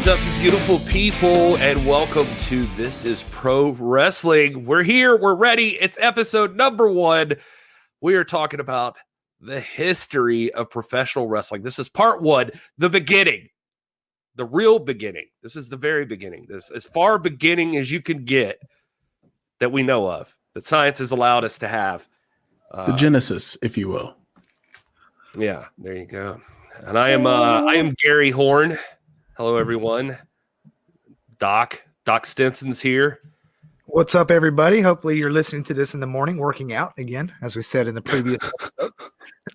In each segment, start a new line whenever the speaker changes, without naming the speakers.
What's up, beautiful people, and welcome to This is Pro Wrestling. We're here, we're ready. It's episode number 1. We are talking about the history of professional wrestling. This is part 1, the beginning, the real beginning. This is the very beginning. This as far beginning as you can get that we know of, that science has allowed us to have.
The Genesis, if you will.
Yeah, there you go. And I am Gary Horn. Hello, everyone. Doc Stinson's here.
What's up, everybody? Hopefully you're listening to this in the morning, working out again, as we said in the previous episode.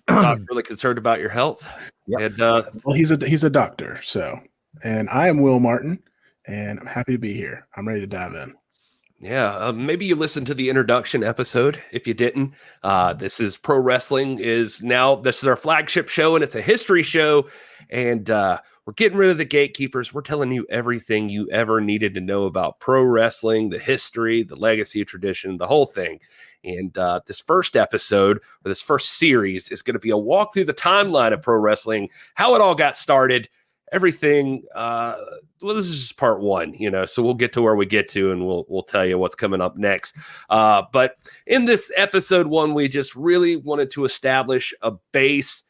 Doc, really concerned about your health.
Yep.
And,
Well, he's a doctor, so. And I am Will Martin, and I'm happy to be here. I'm ready to dive in.
Yeah, maybe you listened to the introduction episode. If you didn't, this is Pro Wrestling is now, this is our flagship show, and it's a history show. And we're getting rid of the gatekeepers. We're telling you everything you ever needed to know about pro wrestling, the history, the legacy, tradition, the whole thing. And this first episode, or this first series, is going to be a walk through the timeline of pro wrestling, how it all got started, everything. Well, this is just part 1, so we'll get to where we get to, and we'll tell you what's coming up next. But in this episode 1, we just really wanted to establish a base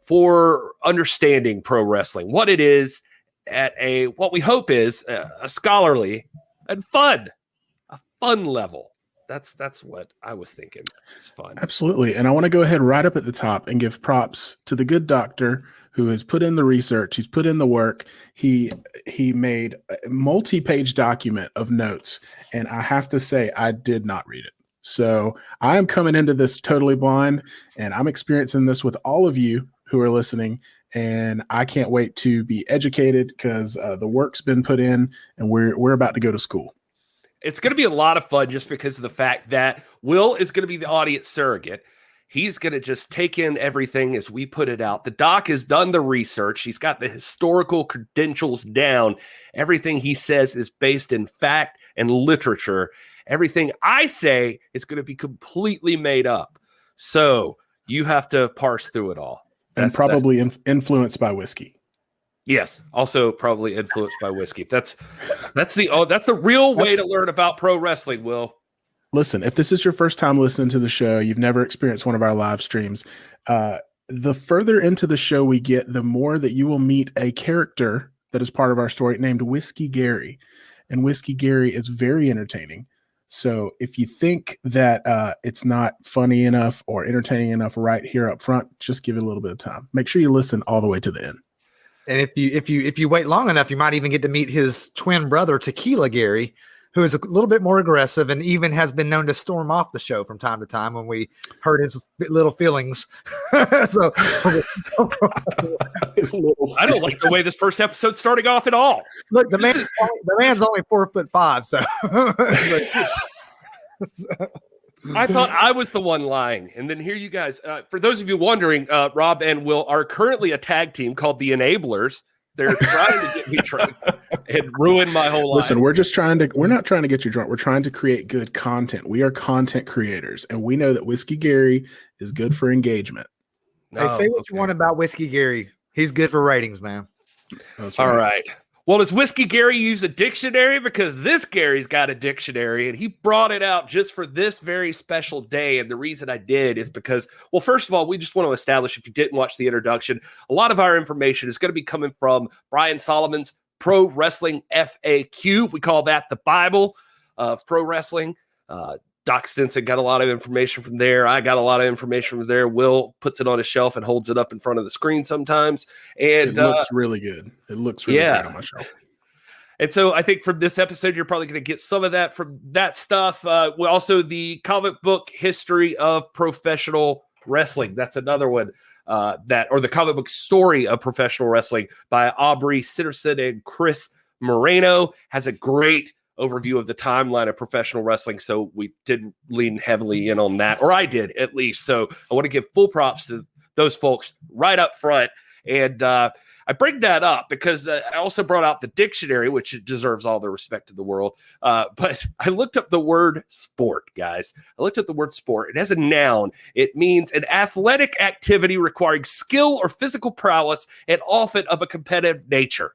for understanding pro wrestling, what it is at what we hope is a scholarly and fun level. That's what I was thinking. It's fun.
Absolutely. And I want to go ahead right up at the top and give props to the good doctor who has put in the research. He's put in the work. He made a multi-page document of notes. And I have to say, I did not read it. So I am coming into this totally blind, and I'm experiencing this with all of you who are listening. And I can't wait to be educated because the work's been put in, and we're about to go to school.
It's going to be a lot of fun just because of the fact that Will is going to be the audience surrogate. He's going to just take in everything as we put it out. The doc has done the research. He's got the historical credentials down. Everything he says is based in fact and literature. Everything I say is going to be completely made up. So you have to parse through it all.
And probably influenced by whiskey.
Yes, also probably influenced by whiskey. That's the real way to learn about pro wrestling, Will.
Listen, if this is your first time listening to the show, you've never experienced one of our live streams, the further into the show we get, the more that you will meet a character that is part of our story named Whiskey Gary. And Whiskey Gary is very entertaining. So if you think that it's not funny enough or entertaining enough right here up front, just give it a little bit of time. Make sure you listen all the way to the end.
And if you wait long enough, you might even get to meet his twin brother, Tequila Gary, who is a little bit more aggressive and even has been known to storm off the show from time to time when we hurt his little feelings. So
I don't like the way this first episode's starting off at all.
Look, the man's only 4'5", so
I thought I was the one lying. And then here you guys, for those of you wondering, Rob and Will are currently a tag team called the Enablers. They're trying to get me drunk and ruin my whole life.
Listen, we're not trying to get you drunk. We're trying to create good content. We are content creators, and we know that Whiskey Gary is good for engagement.
Hey, say what you want about Whiskey Gary. He's good for ratings, man.
That's right.
All right. Well, does Whiskey Gary use a dictionary? Because this Gary's got a dictionary, and he brought it out just for this very special day. And the reason I did is because, well, first of all, we just want to establish, if you didn't watch the introduction, a lot of our information is going to be coming from Brian Solomon's Pro Wrestling FAQ. We call that the Bible of pro wrestling. Doc Stinson got a lot of information from there. I got a lot of information from there. Will puts it on a shelf and holds it up in front of the screen sometimes. And
it looks really good. It looks really great on my shelf.
And so I think from this episode, you're probably going to get some of that from that stuff. Also, the comic book history of professional wrestling. That's another one or the comic book story of professional wrestling by Aubrey Sitterson and Chris Moreno has a great overview of the timeline of professional wrestling. So we did lean heavily in on that, or I did at least. So I want to give full props to those folks right up front. And I bring that up because I also brought out the dictionary, which deserves all the respect in the world. But I looked up the word sport, guys. I looked up the word sport. It has a noun. It means an athletic activity requiring skill or physical prowess and often of a competitive nature.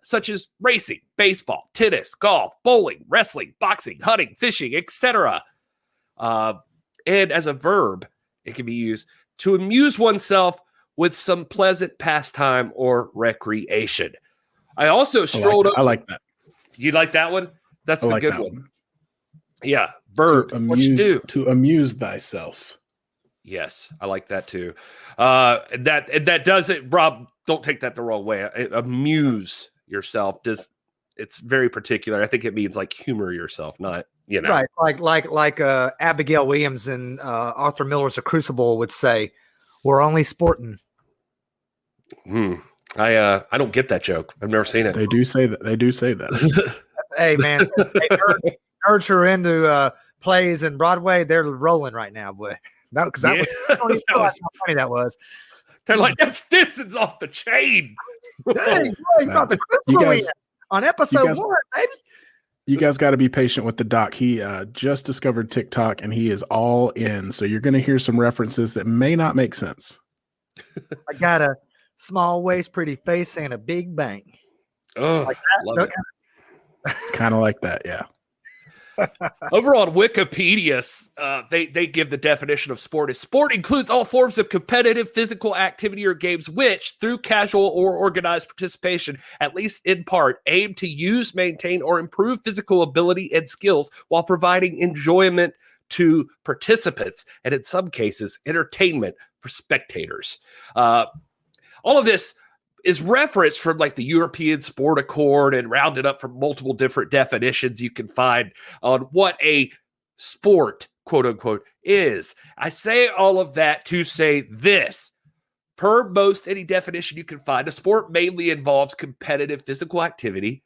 such as racing, baseball, tennis, golf, bowling, wrestling, boxing, hunting, fishing, etc. And as a verb, it can be used to amuse oneself with some pleasant pastime or recreation. I also strolled up.
I like that.
You like that one? That's the good one. Yeah. Verb.
To amuse thyself.
Yes, I like that too. That does it, Rob. Don't take that the wrong way. Amuse yourself. It's very particular. I think it means like humor yourself, not
right. Like Abigail Williams and Arthur Miller's A Crucible would say, "We're only sporting."
I don't get that joke. I've never seen it.
They do say that.
Hey man, nerds who are into plays and Broadway, they're rolling right now, boy. No, because that was how funny that was.
They're like, that Stinson's off the chain.
Dang, boy, got the on episode 1, baby.
You guys got to be patient with the doc. He just discovered TikTok and he is all in. So you're going to hear some references that may not make sense.
I got a small waist, pretty face, and a big bang.
Oh, like that?
Kind of like that, yeah.
Over on Wikipedia, they give the definition of sport as sport includes all forms of competitive physical activity or games which, through casual or organized participation, at least in part, aim to use, maintain, or improve physical ability and skills while providing enjoyment to participants and, in some cases, entertainment for spectators. All of this is referenced from like the European Sport Accord and rounded up from multiple different definitions you can find on what a sport, quote unquote, is. I say all of that to say this. Per most any definition you can find, a sport mainly involves competitive physical activity.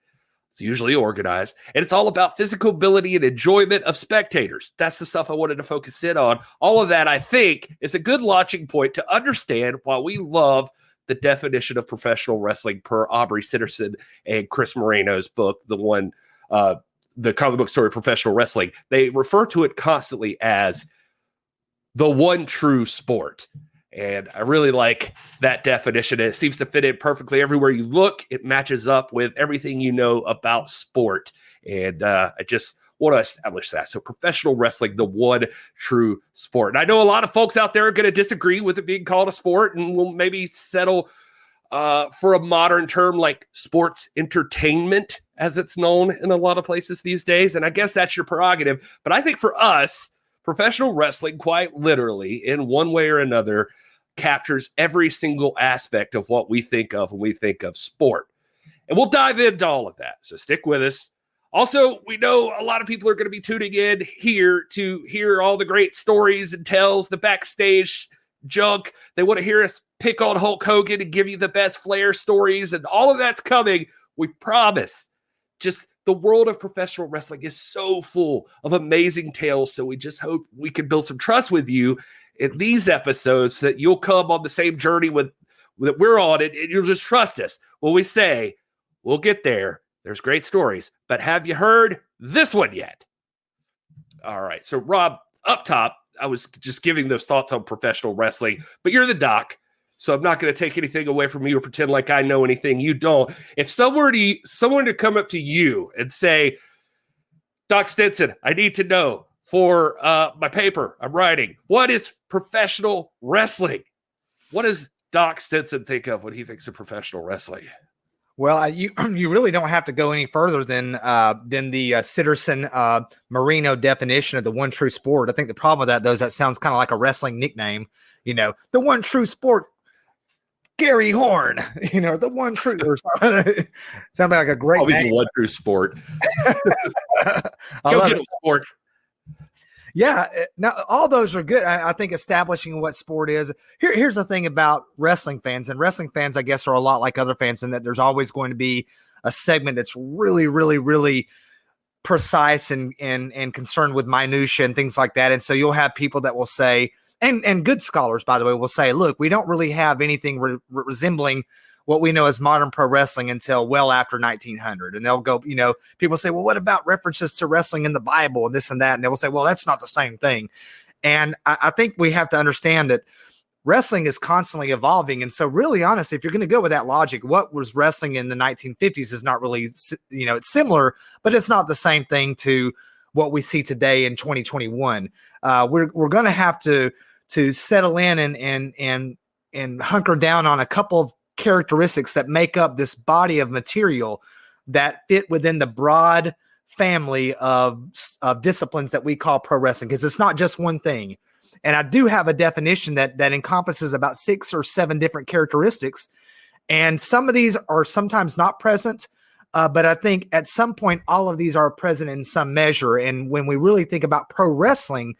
It's usually organized, and it's all about physical ability and enjoyment of spectators. That's the stuff I wanted to focus in on. All of that, I think, is a good launching point to understand why we love the definition of professional wrestling per Aubrey Sitterson and Chris Moreno's book, the comic book story, Professional Wrestling. They refer to it constantly as the one true sport. And I really like that definition. It seems to fit in perfectly everywhere you look. It matches up with everything you know about sport. And I just want to establish that. So professional wrestling, the one true sport. And I know a lot of folks out there are going to disagree with it being called a sport and will maybe settle for a modern term like sports entertainment, as it's known in a lot of places these days. And I guess that's your prerogative. But I think for us, professional wrestling, quite literally, in one way or another, captures every single aspect of what we think of when we think of sport. And we'll dive into all of that. So stick with us. Also, we know a lot of people are going to be tuning in here to hear all the great stories and tells, the backstage junk. They want to hear us pick on Hulk Hogan and give you the best Flair stories, and all of that's coming. We promise. Just the world of professional wrestling is so full of amazing tales, so we just hope we can build some trust with you in these episodes so that you'll come on the same journey that we're on, and you'll just trust us when we say, we'll get there. There's great stories, but have you heard this one yet? All right. So, Rob, up top, I was just giving those thoughts on professional wrestling, but you're the doc, so I'm not going to take anything away from you or pretend like I know anything you don't. If someone to come up to you and say, Doc Stinson, I need to know for my paper I'm writing, what is professional wrestling? What does Doc Stinson think of when he thinks of professional wrestling?
Well, you really don't have to go any further than the Sitterson Marino definition of the one true sport. I think the problem with that, though, is that sounds kind of like a wrestling nickname. You know, the one true sport, Gary Horn. You know, the one true. Sounds like a great name.
The one true sport. Go get a sport.
Yeah, now all those are good. I think establishing what sport is. Here's the thing about wrestling fans, and wrestling fans, I guess, are a lot like other fans in that there's always going to be a segment that's really, really, really precise and concerned with minutia and things like that. And so you'll have people that will say, and good scholars, by the way, will say, look, we don't really have anything resembling what we know as modern pro wrestling until well after 1900. And they'll go, people say, well, what about references to wrestling in the Bible and this and that? And they will say, well, that's not the same thing. And I think we have to understand that wrestling is constantly evolving. And so really honestly, if you're going to go with that logic, what was wrestling in the 1950s is not really, it's similar, but it's not the same thing to what we see today in 2021. We're going to have to settle in and hunker down on a couple of characteristics that make up this body of material that fit within the broad family of disciplines that we call pro wrestling, because it's not just one thing. And I do have a definition that encompasses about 6 or 7 different characteristics. And some of these are sometimes not present, but I think at some point, all of these are present in some measure. And when we really think about pro wrestling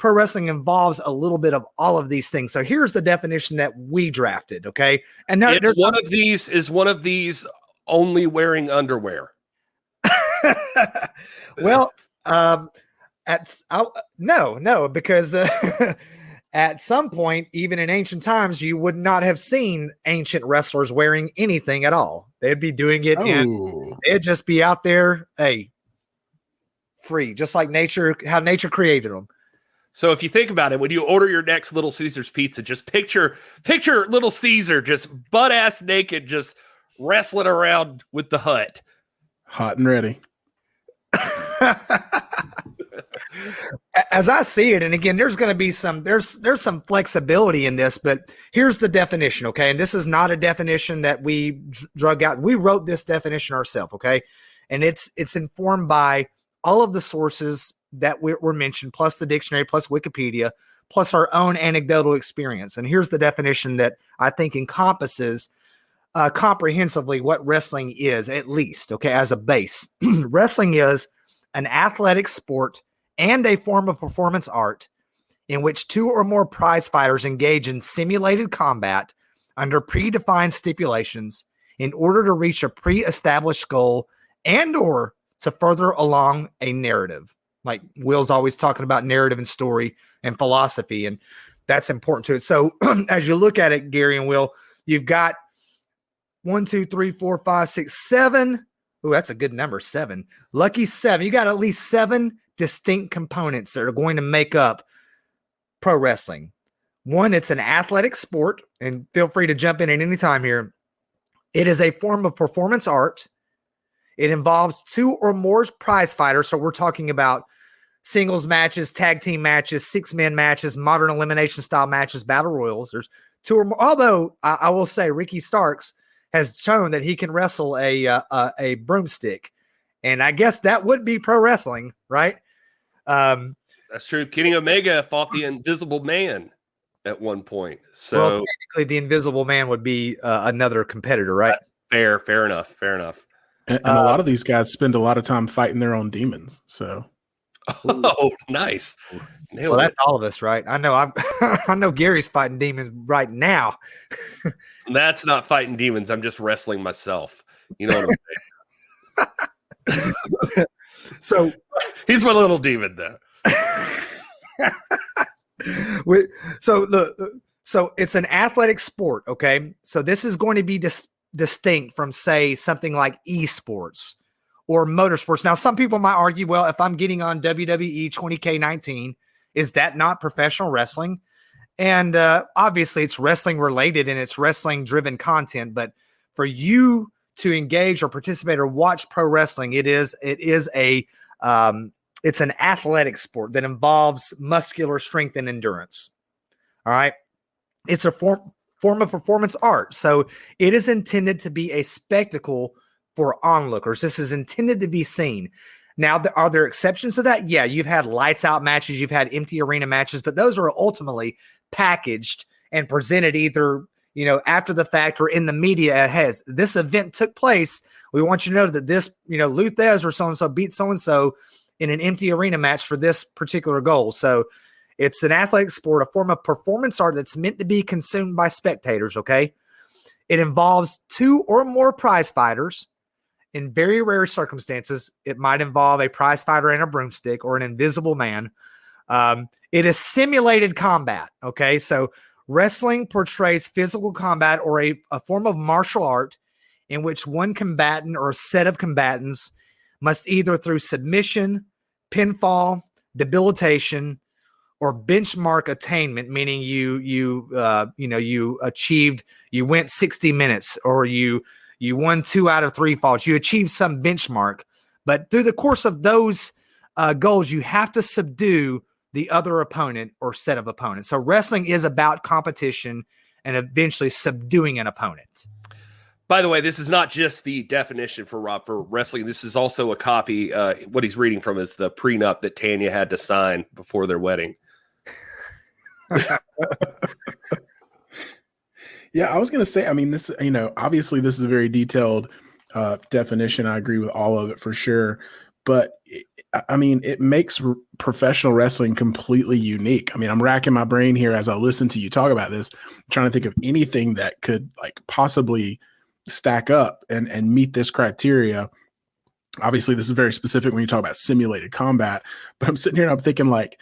involves a little bit of all of these things. So here's the definition that we drafted. Okay. And now
is one of these only wearing underwear?
Well, no, because at some point, even in ancient times, you would not have seen ancient wrestlers wearing anything at all. They'd be doing it and they'd just be out there, free, just like how nature created them.
So if you think about it, when you order your next Little Caesar's pizza, just picture Little Caesar just butt ass naked, just wrestling around with the hut.
Hot and ready.
As I see it, and again, there's going to be there's some flexibility in this, but here's the definition, okay? And this is not a definition that we drug out. We wrote this definition ourselves, okay? And it's informed by all of the sources that were mentioned, plus the dictionary, plus Wikipedia, plus our own anecdotal experience. And here's the definition that I think encompasses comprehensively what wrestling is, at least, okay, as a base. Wrestling is an athletic sport and a form of performance art in which 2 or more prize fighters engage in simulated combat under predefined stipulations in order to reach a pre-established goal and or to further along a narrative. Like Will's always talking about narrative and story and philosophy, and that's important to it. So as you look at it, Gary and Will, you've got 1, 2, 3, 4, 5, 6, 7. Oh, that's a good number, 7. Lucky 7. You got at least 7 distinct components that are going to make up pro wrestling. 1, it's an athletic sport, and feel free to jump in at any time here. It is a form of performance art. It involves 2 or more prize fighters. So we're talking about singles matches, tag team matches, 6-man matches, modern elimination style matches, battle royals. There's 2 or more. Although I will say Ricky Starks has shown that he can wrestle a broomstick, and I guess that would be pro wrestling, right?
That's true. Kenny Omega fought the Invisible Man at one point. So
well, technically, the Invisible Man would be another competitor, right?
Fair enough.
And a lot of these guys spend a lot of time fighting their own demons. So,
oh, nice.
Well, that's all of us, right? I know. I know Gary's fighting demons right now.
That's not fighting demons. I'm just wrestling myself. You know what I'm saying?
So
he's my little demon, though.
So it's an athletic sport, okay? So this is going to be distinct from, say, something like esports or motorsports. Now, some people might argue, well, if I'm getting on WWE 20K19, is that not professional wrestling? And obviously, it's wrestling related and it's wrestling driven content. But for you to engage or participate or watch pro wrestling, it's an athletic sport that involves muscular strength and endurance. All right. It's a form of performance art. So it is intended to be a spectacle for onlookers. This is intended to be seen. Now, are there exceptions to that? Yeah, you've had lights out matches, you've had empty arena matches, but those are ultimately packaged and presented either, after the fact or in the media as this event took place. We want you to know that this, Luthez or so-and-so beat so-and-so in an empty arena match for this particular goal. So it's an athletic sport, a form of performance art that's meant to be consumed by spectators, okay? It involves 2 or more prize fighters. In very rare circumstances, it might involve a prize fighter and a broomstick or an invisible man. It is simulated combat, okay? So wrestling portrays physical combat or a form of martial art in which one combatant or a set of combatants must either through submission, pinfall, debilitation, or benchmark attainment, meaning you went 60 minutes, or you won 2 out of 3 falls. You achieved some benchmark, but through the course of those goals, you have to subdue the other opponent or set of opponents. So wrestling is about competition and eventually subduing an opponent.
By the way, this is not just the definition for Rob for wrestling. This is also a copy. What he's reading from is the prenup that Tanya had to sign before their wedding.
Yeah, I was going to say, I mean, this, obviously this is a very detailed definition. I agree with all of it for sure. But it makes professional wrestling completely unique. I mean, I'm racking my brain here as I listen to you talk about this, I'm trying to think of anything that could like possibly stack up and meet this criteria. Obviously, this is very specific when you talk about simulated combat, but I'm sitting here and I'm thinking like,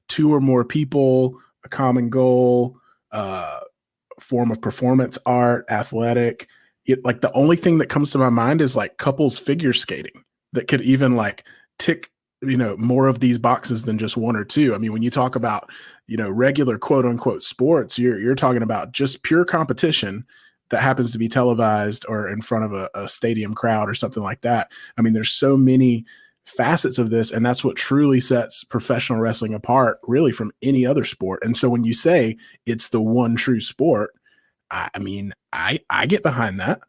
2 or more people, a common goal, form of performance art, athletic. Like the only thing that comes to my mind is like couples figure skating that could even like tick, more of these boxes than just 1 or 2. I mean, when you talk about, regular quote unquote sports, you're talking about just pure competition that happens to be televised or in front of a stadium crowd or something like that. I mean, there's so many facets of this, and that's what truly sets professional wrestling apart really from any other sport. And so when you say it's the one true sport, I get behind that.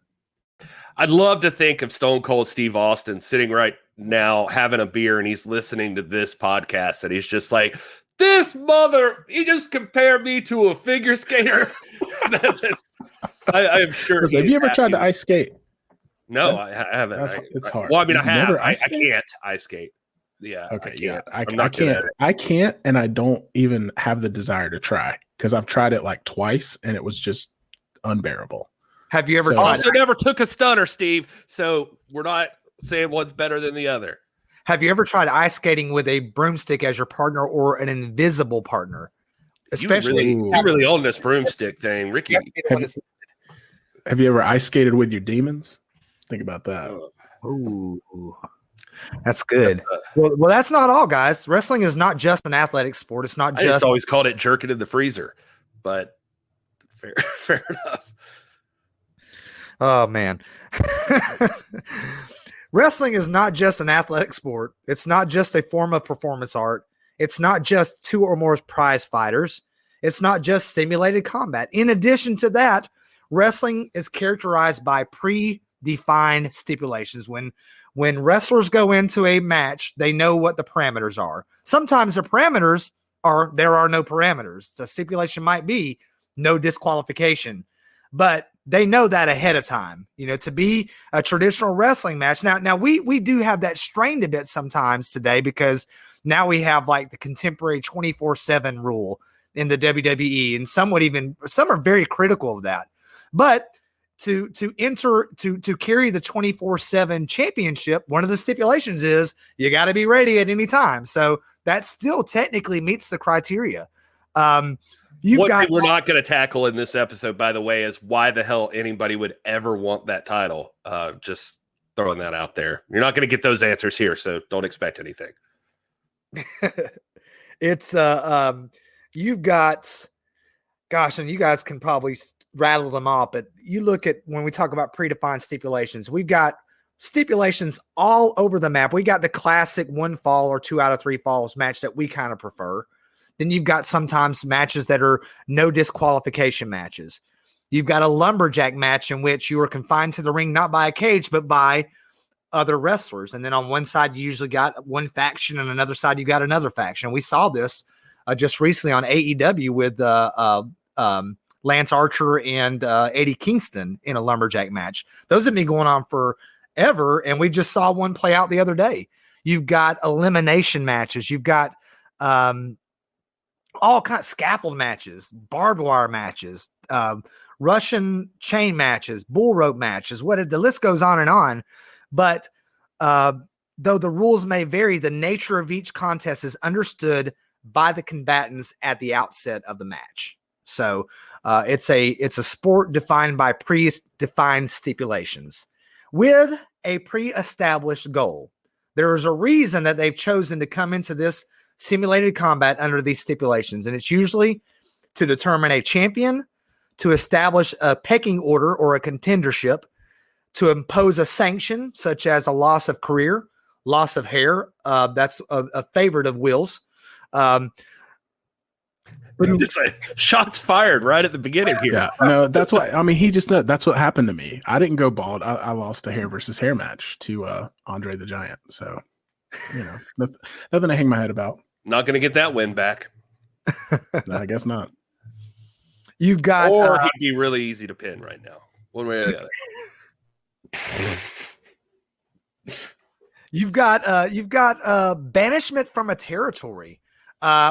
I'd love to think of Stone Cold Steve Austin sitting right now having a beer and he's listening to this podcast and he's just like, he just compared me to a figure skater. I am sure.
Listen, have you ever tried to ice skate?
No, I haven't.
It's hard.
Well, I mean,
You've
I have.
never
I can't ice skate. Yeah.
Okay.
I can't.
I can't. I can't, and I don't even have the desire to try because I've tried it like twice and it was just unbearable.
Have you ever
tried? Also, never took a stunner, Steve. So we're not saying one's better than the other.
Have you ever tried ice skating with a broomstick as your partner or an invisible partner? Especially,
you really own this broomstick thing, Ricky.
Have you ever ice skated with your demons? Think about that.
Ooh, that's good. Well, that's not all, guys. Wrestling is not just an athletic sport. It's not
I just always called it jerking in the freezer, but fair enough.
Oh man. Wrestling is not just an athletic sport. It's not just a form of performance art. It's not just 2 or more prize fighters. It's not just simulated combat. In addition to that, wrestling is characterized by predefined stipulations. When wrestlers go into a match, they know what the parameters are. Sometimes the parameters are there are no parameters. The stipulation might be no disqualification, but they know that ahead of time, to be a traditional wrestling match. Now we do have that strained a bit sometimes today because now we have like the contemporary 24/7 rule in the WWE, and some are very critical of that. But to carry the 24/7 championship, one of the stipulations is you got to be ready at any time. So that still technically meets the criteria. One thing we're
not going to tackle in this episode, by the way, is why the hell anybody would ever want that title. Just throwing that out there. You're not going to get those answers here, so don't expect anything.
It's you've got, gosh, and you guys can probably rattle them off, but you look at when we talk about predefined stipulations, we've got stipulations all over the map. We got the classic 1 fall or 2 out of 3 falls match that we kind of prefer. Then you've got sometimes matches that are no disqualification matches. You've got a lumberjack match in which you are confined to the ring, not by a cage, but by other wrestlers. And then on one side, you usually got one faction, and another side, you got another faction. We saw this just recently on AEW with Lance Archer and Eddie Kingston in a lumberjack match. Those have been going on forever, and we just saw one play out the other day. You've got elimination matches. You've got all kinds of scaffold matches, barbed wire matches, Russian chain matches, bull rope matches. The list goes on and on. But though the rules may vary, the nature of each contest is understood by the combatants at the outset of the match. So it's a sport defined by predefined stipulations with a pre-established goal. There is a reason that they've chosen to come into this simulated combat under these stipulations. And it's usually to determine a champion, to establish a pecking order or a contendership, to impose a sanction, such as a loss of career, loss of hair. That's a favorite of Will's.
Just shots fired right at the beginning here.
Yeah, no, that's what I mean. That's what happened to me. I didn't go bald. I lost a hair versus hair match to Andre the Giant. So, nothing to hang my head about.
Not going to get that win back.
No, I guess not.
You've got,
or he'd be really easy to pin right now, one way or the other.
You've got banishment from a territory.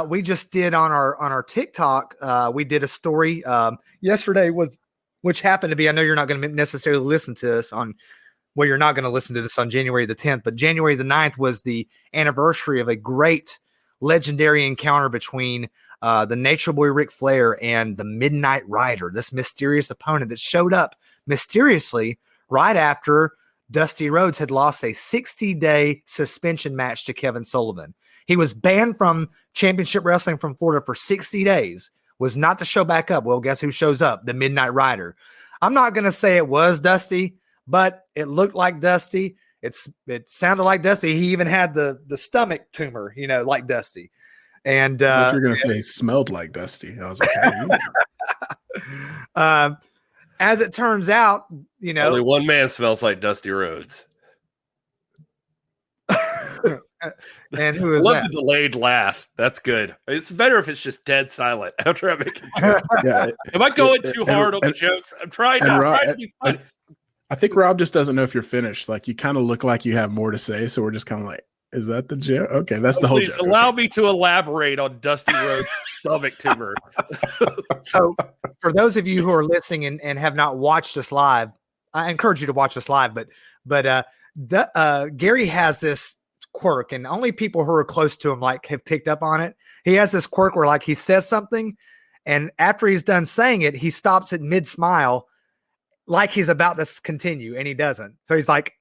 We just did on our TikTok. We did a story yesterday which happened to be. I know you're not going to necessarily listen to this on. Well, you're not going to listen to this on January the 10th, but January the 9th was the anniversary of a great legendary encounter between the Nature Boy Ric Flair and the Midnight Rider, this mysterious opponent that showed up mysteriously right after Dusty Rhodes had lost a 60-day suspension match to Kevin Sullivan. He was banned from Championship Wrestling from Florida for 60 days, was not to show back up. Well, guess who shows up? The Midnight Rider. I'm not going to say it was Dusty, but it looked like Dusty. It sounded like Dusty. He even had the stomach tumor, like Dusty. And
you're going to say he smelled like Dusty. I was like,
as it turns out,
only one man smells like Dusty Rhodes.
And who is
I love
that?
the delayed laugh. That's good. It's better if it's just dead silent after I make a joke.
Yeah,
Am I going too hard on the jokes? I'm trying to be funny.
I think Rob just doesn't know if you're finished. Like, you kind of look like you have more to say, so we're just kind of like, is that the joke? Okay, that's the whole
Please
joke.
allow me to elaborate on Dusty Rhodes' stomach tumor.
So, for those of you who are listening and have not watched us live, I encourage you to watch us live. But Gary has this quirk, and only people who are close to him have picked up on it. He has this quirk where he says something, and after he's done saying it, he stops at mid smile, like he's about to continue, and he doesn't. So he's like,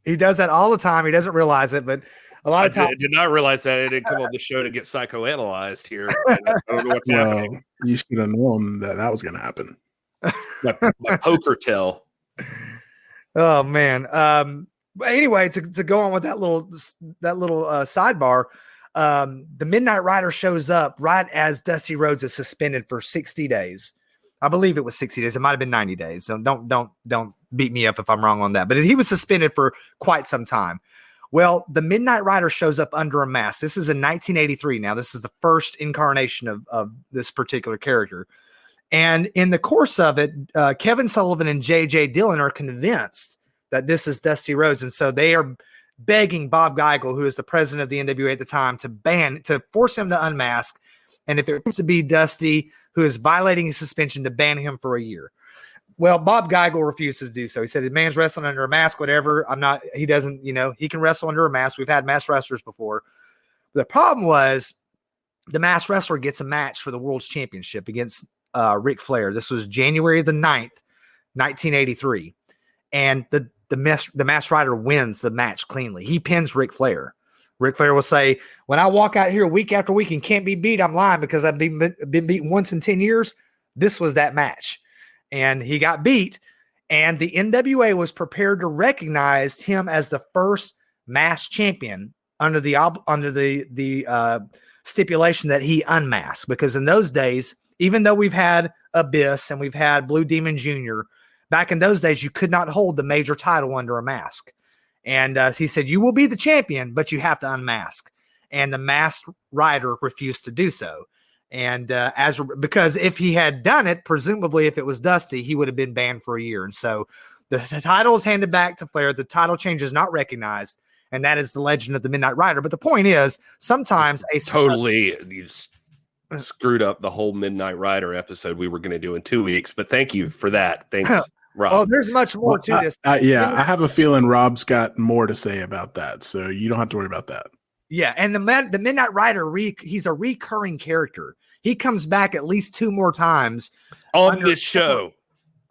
he does that all the time. He doesn't realize it, but a lot of times.
I did not realize that. I didn't come on the show to get psychoanalyzed here. I don't know what's happening.
You should have known that was going to happen.
My poker tell.
Oh man. But anyway, to go on with that little sidebar, the Midnight Rider shows up right as Dusty Rhodes is suspended for 60 days. I believe it was 60 days. It might have been 90 days. So don't beat me up if I'm wrong on that. But he was suspended for quite some time. Well, the Midnight Rider shows up under a mask. This is in 1983. Now, this is the first incarnation of this particular character. And in the course of it, Kevin Sullivan and J.J. Dillon are convinced that this is Dusty Rhodes. And so they are begging Bob Geigel, who is the president of the NWA at the time, to force him to unmask. And if it proves to be Dusty, who is violating his suspension, to ban him for a year. Well, Bob Geigel refused to do so. He said, the man's wrestling under a mask, whatever. He doesn't, he can wrestle under a mask. We've had masked wrestlers before. The problem was the masked wrestler gets a match for the world's championship against Ric Flair. This was January the 9th, 1983. And the masked rider wins the match cleanly. He pins Ric Flair. Ric Flair will say, when I walk out here week after week and can't be beat, I'm lying because I've been beaten once in 10 years. This was that match. And he got beat. And the NWA was prepared to recognize him as the first masked champion under the stipulation that he unmasked. Because in those days, even though we've had Abyss and we've had Blue Demon Jr., back in those days, you could not hold the major title under a mask. And he said, you will be the champion, but you have to unmask. And the masked rider refused to do so. And because if he had done it, presumably if it was Dusty, he would have been banned for a year. And so the title is handed back to Flair. The title change is not recognized. And that is the legend of the Midnight Rider. But the point is, sometimes
you just screwed up the whole Midnight Rider episode we were going to do in 2 weeks. But thank you for that. Thanks, Rob.
Oh, there's much more to this.
I have a feeling Rob's got more to say about that. So you don't have to worry about that.
Yeah, and the Midnight Rider, he's a recurring character. He comes back at least 2 more times
on this show.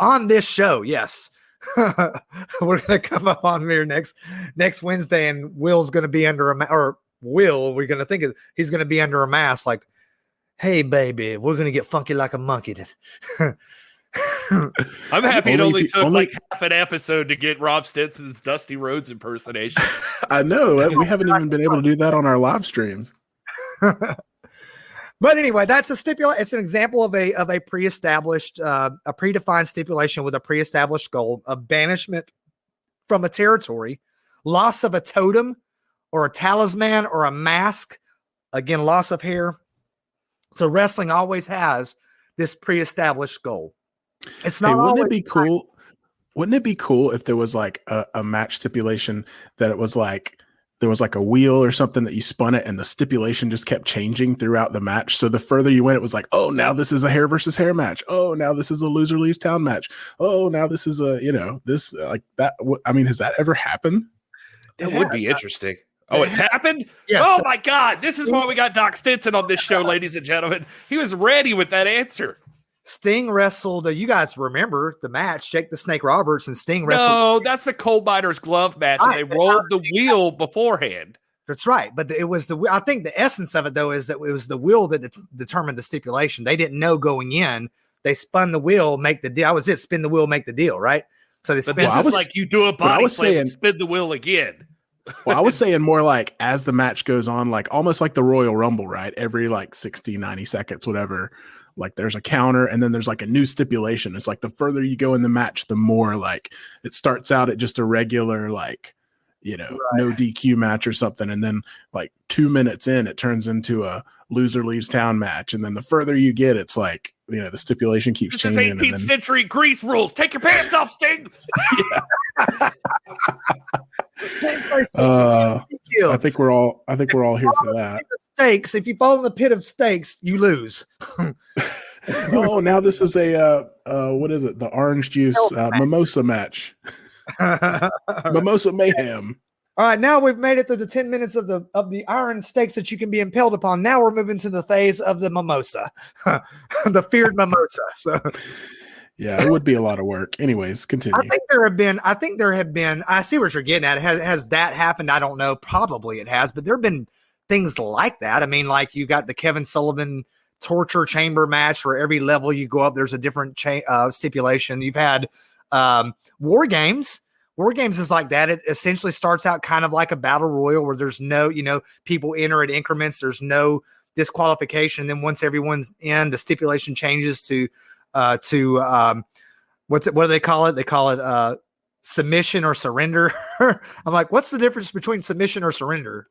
On this show, yes. We're going to come up on here next Wednesday, and Will's going to be under Will, we're going to think he's going to be under a mask like, hey, baby, we're going to get funky like a monkey.
I'm happy it only took like half an episode to get Rob Stinson's Dusty Rhodes impersonation.
I know. We haven't even been able to do that on our live streams.
But anyway, that's a stipulation. It's an example of a pre-established, a predefined stipulation with a pre-established goal of banishment from a territory, loss of a totem or a talisman or a mask. Again, loss of hair. So wrestling always has this pre-established goal. It's not. Hey,
wouldn't it be cool? Wouldn't it be cool if there was like a match stipulation that it was like there was like a wheel or something that you spun it and the stipulation just kept changing throughout the match. So the further you went, it was like, oh, now this is a hair versus hair match. Oh, now this is a loser leaves town match. Oh, now this is a, this like that. I mean, has that ever happened?
That would be interesting. Oh, it's happened?
Yes.
Oh my God. This is why we got Doc Stinson on this show, ladies and gentlemen. He was ready with that answer.
Sting wrestled. You guys remember the match? Jake the Snake Roberts and Sting wrestled.
No, that's the coal miner's glove match, and they rolled the wheel beforehand.
That's right, but it was the. I think the essence of it though is that it was the wheel that determined the stipulation. They didn't know going in. They spun the wheel, make the deal. That was it. Spin the wheel, make the deal. Right. So they spin.
This is like you do a body slam and spin the wheel again.
Well, I was saying more like as the match goes on, like almost like the Royal Rumble, right? Every like 60, 90 seconds, whatever. Like there's a counter and then there's like a new stipulation. It's like the further you go in the match, the more like it starts out at just a regular, like, no DQ match or something. And then like 2 minutes in, it turns into a loser leaves town match. And then the further you get, it's like, the stipulation keeps changing.
This is 18th century Greece rules. Take your pants off, Sting.
I think we're all here for that.
Stakes. If you fall in the pit of stakes, you lose.
Oh, now this is a what is it? The orange juice mimosa match. Mimosa mayhem.
All right, now we've made it through the 10 minutes of the iron stakes that you can be impaled upon. Now we're moving to the phase of the mimosa, the feared mimosa. So,
yeah, it would be a lot of work. Anyways, continue.
I think there have been. I see what you're getting at. Has that happened? I don't know. Probably it has, but there have been things like that. I mean, like you got the Kevin Sullivan torture chamber match where every level you go up, there's a different stipulation. You've had war games. War games is like that. It essentially starts out kind of like a battle royal where there's no, people enter at increments. There's no disqualification. And then once everyone's in, the stipulation changes to what do they call it? They call it submission or surrender. I'm like, what's the difference between submission or surrender?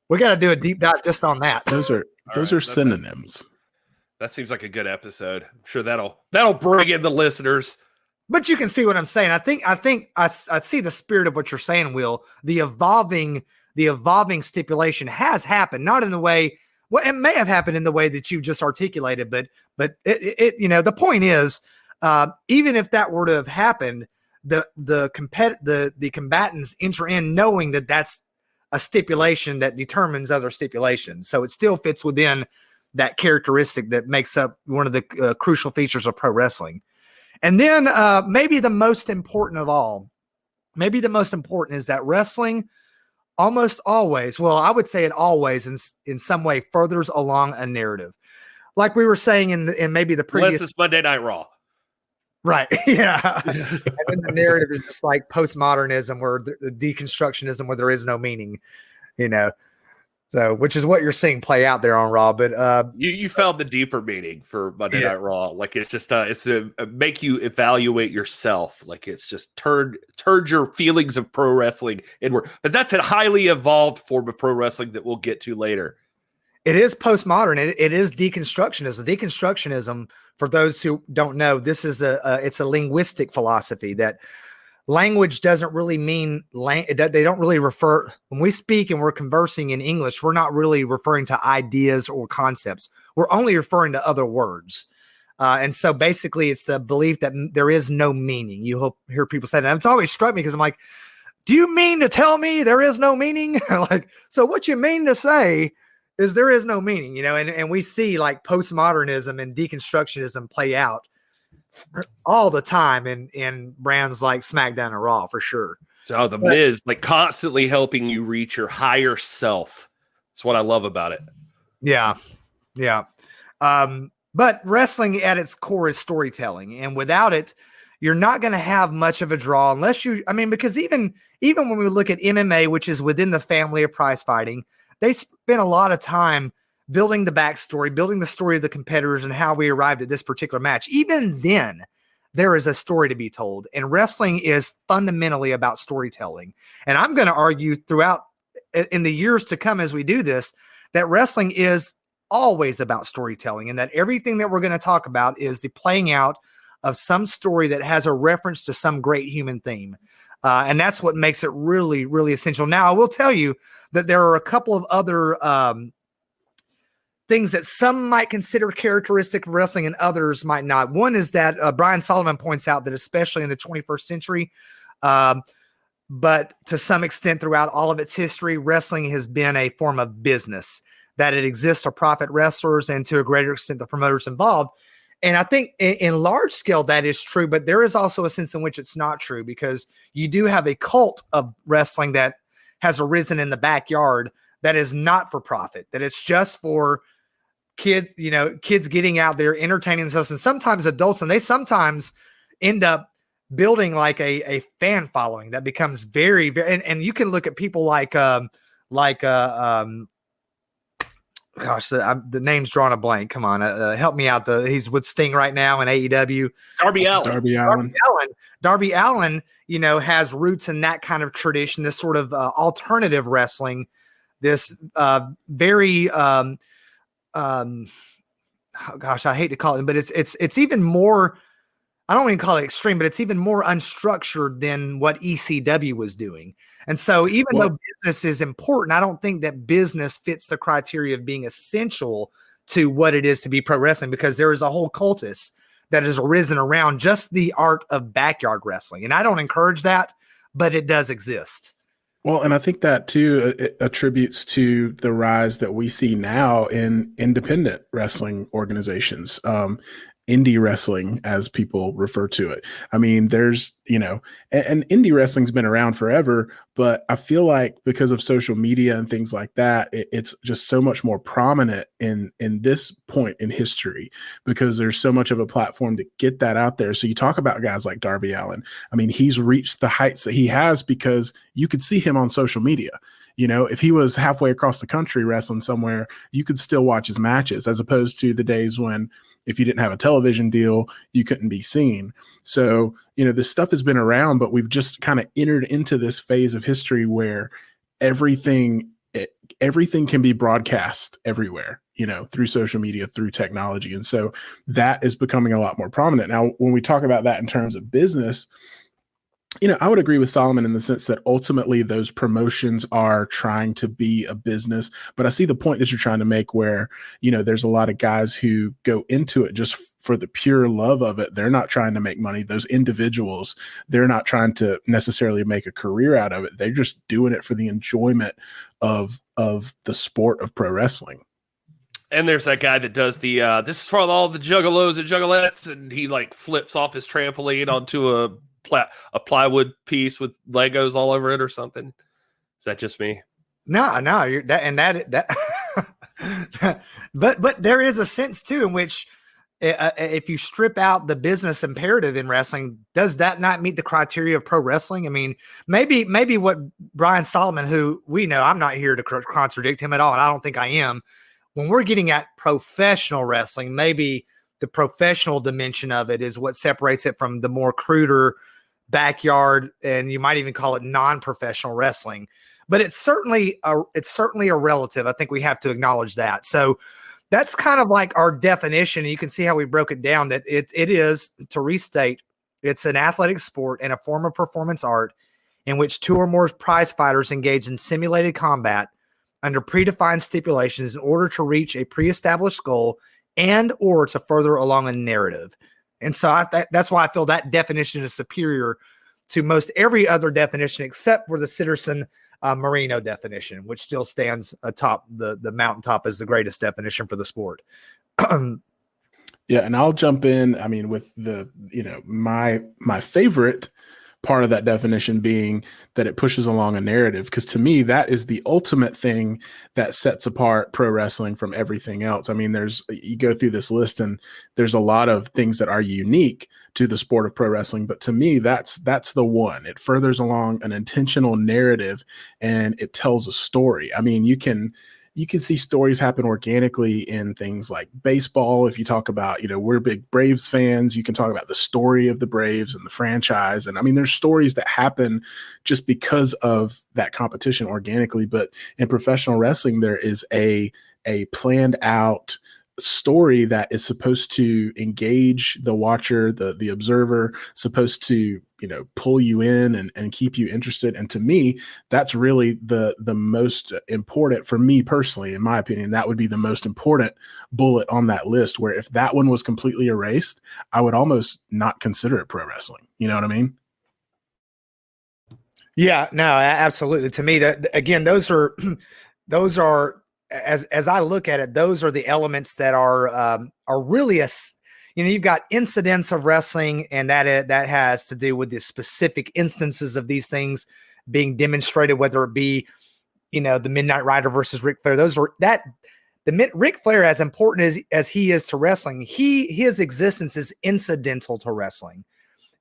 We got to do a deep dive just on that.
Those are synonyms.
That seems like a good episode. I'm sure that'll bring in the listeners.
But you can see what I'm saying. I think I see the spirit of what you're saying, Will. The evolving stipulation has happened, not in the way. Well, it may have happened in the way that you just articulated, but it the point is, even if that were to have happened, the combatants enter in knowing that that's a stipulation that determines other stipulations. So it still fits within that characteristic that makes up one of the crucial features of pro wrestling. And then maybe the most important of all, is that wrestling almost always, well, I would say it always in some way furthers along a narrative. Like we were saying in maybe the previous.
Unless it's Monday Night Raw.
Right. Yeah. And then the narrative is just like postmodernism or the deconstructionism where there is no meaning, So, which is what you're seeing play out there on Raw, but
you found the deeper meaning for Monday Night Raw. Like it's just it's to make you evaluate yourself. Like it's just turn your feelings of pro wrestling inward. But that's a highly evolved form of pro wrestling that we'll get to later.
It is postmodern. It is deconstructionism. Deconstructionism, for those who don't know, this is it's a linguistic philosophy that language doesn't really mean they don't really refer when we speak and we're conversing in English. We're not really referring to ideas or concepts. We're only referring to other words. And so basically it's the belief that there is no meaning. You hear people say that. And it's always struck me because I'm like, do you mean to tell me there is no meaning? Like, so what you mean to say is there is no meaning, and we see like postmodernism and deconstructionism play out all the time in brands like SmackDown and Raw for sure.
So Miz like constantly helping you reach your higher self. It's what I love about it.
Yeah. Yeah. But wrestling at its core is storytelling. And without it, you're not going to have much of a draw unless because even when we look at MMA, which is within the family of prize fighting, they spent a lot of time building the backstory, building the story of the competitors and how we arrived at this particular match. Even then, there is a story to be told. And wrestling is fundamentally about storytelling. And I'm going to argue throughout in the years to come as we do this, that wrestling is always about storytelling, and that everything that we're going to talk about is the playing out of some story that has a reference to some great human theme. And that's what makes it really, really essential. Now, I will tell you that there are a couple of other things that some might consider characteristic of wrestling and others might not. One is that Brian Solomon points out that especially in the 21st century, but to some extent throughout all of its history, wrestling has been a form of business, that it exists for profit wrestlers and to a greater extent the promoters involved. And I think in large scale that is true, but there is also a sense in which it's not true, because you do have a cult of wrestling that has arisen in the backyard that is not for profit, that it's just for kids getting out there, entertaining themselves, and sometimes adults, and they sometimes end up building like a fan following that becomes very, very, and you can look at people like the name's drawing a blank. Come on, help me out. He's with Sting right now in AEW.
Darby Allin.
Darby Allin, has roots in that kind of tradition, this sort of alternative wrestling, this very, I hate to call it, but it's even more, I don't even call it extreme, but it's even more unstructured than what ECW was doing. And so even though business is important, I don't think that business fits the criteria of being essential to what it is to be pro wrestling, because there is a whole cultus that has arisen around just the art of backyard wrestling. And I don't encourage that, but it does exist.
Well, and I think that too it attributes to the rise that we see now in independent wrestling organizations. Indie wrestling, as people refer to it. I mean, there's, and indie wrestling's been around forever, but I feel like because of social media and things like that, it's just so much more prominent in this point in history, because there's so much of a platform to get that out there. So you talk about guys like Darby Allin. I mean, he's reached the heights that he has because you could see him on social media. If he was halfway across the country wrestling somewhere, you could still watch his matches, as opposed to the days when, if you didn't have a television deal, you couldn't be seen. So, this stuff has been around, but we've just kind of entered into this phase of history where everything can be broadcast everywhere, through social media, through technology. And so that is becoming a lot more prominent. Now, when we talk about that in terms of business, I would agree with Solomon in the sense that ultimately those promotions are trying to be a business, but I see the point that you're trying to make where, there's a lot of guys who go into it just for the pure love of it. They're not trying to make money. Those individuals, they're not trying to necessarily make a career out of it. They're just doing it for the enjoyment of the sport of pro wrestling.
And there's that guy that does the, this is for all the juggalos and juggalettes, and he like flips off his trampoline onto a plywood piece with Legos all over it or something. Is that just me?
No, you're that. But there is a sense too in which if you strip out the business imperative in wrestling, does that not meet the criteria of pro wrestling? I mean, maybe what Brian Solomon, who we know, I'm not here to contradict him at all, and I don't think I am. When we're getting at professional wrestling, maybe the professional dimension of it is what separates it from the more cruder backyard, and you might even call it non-professional wrestling. But it's certainly a relative. I think we have to acknowledge that. So that's kind of like our definition. You can see how we broke it down, that it is, to restate, it's an athletic sport and a form of performance art in which two or more prize fighters engage in simulated combat under predefined stipulations in order to reach a pre-established goal and or to further along a narrative. And so that's why I feel that definition is superior to most every other definition except for the Citterson Marino definition, which still stands atop the mountaintop as the greatest definition for the sport.
Yeah, and I'll jump in. I mean, with the my favorite part of that definition being that it pushes along a narrative. Because to me, that is the ultimate thing that sets apart pro wrestling from everything else. I mean, you go through this list and there's a lot of things that are unique to the sport of pro wrestling. But to me, that's the one. It furthers along an intentional narrative and it tells a story. I mean, you can see stories happen organically in things like baseball. If you talk about, we're big Braves fans, you can talk about the story of the Braves and the franchise. And I mean, there's stories that happen just because of that competition organically. But in professional wrestling, there is a planned out story that is supposed to engage the watcher, the observer, supposed to pull you in and keep you interested. And to me, that's really the most important, for me personally, in my opinion, that would be the most important bullet on that list, where if that one was completely erased, I would almost not consider it pro wrestling. You know what I mean?
Yeah, no, absolutely. To me, that again, those are as I look at it, those are the elements that are really you've got incidents of wrestling, and that has to do with the specific instances of these things being demonstrated, whether it be, the Midnight Rider versus Ric Flair. Ric Flair, as important as he is to wrestling, his existence is incidental to wrestling.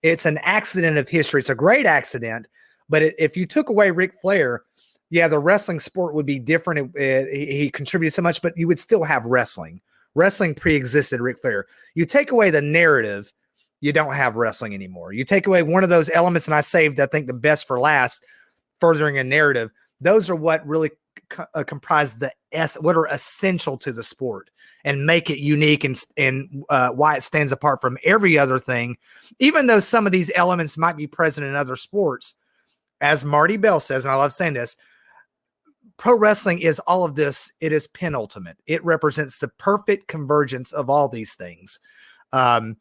It's an accident of history. It's a great accident, but if you took away Ric Flair, yeah, the wrestling sport would be different. He contributed so much, but you would still have wrestling. Wrestling pre-existed Ric Flair. You take away the narrative, you don't have wrestling anymore. You take away one of those elements, and I saved, I think, the best for last, furthering a narrative. Those are what really comprise what are essential to the sport and make it unique and why it stands apart from every other thing. Even though some of these elements might be present in other sports, as Marty Bell says, and I love saying this, pro wrestling is all of this. It is penultimate. It represents the perfect convergence of all these things. And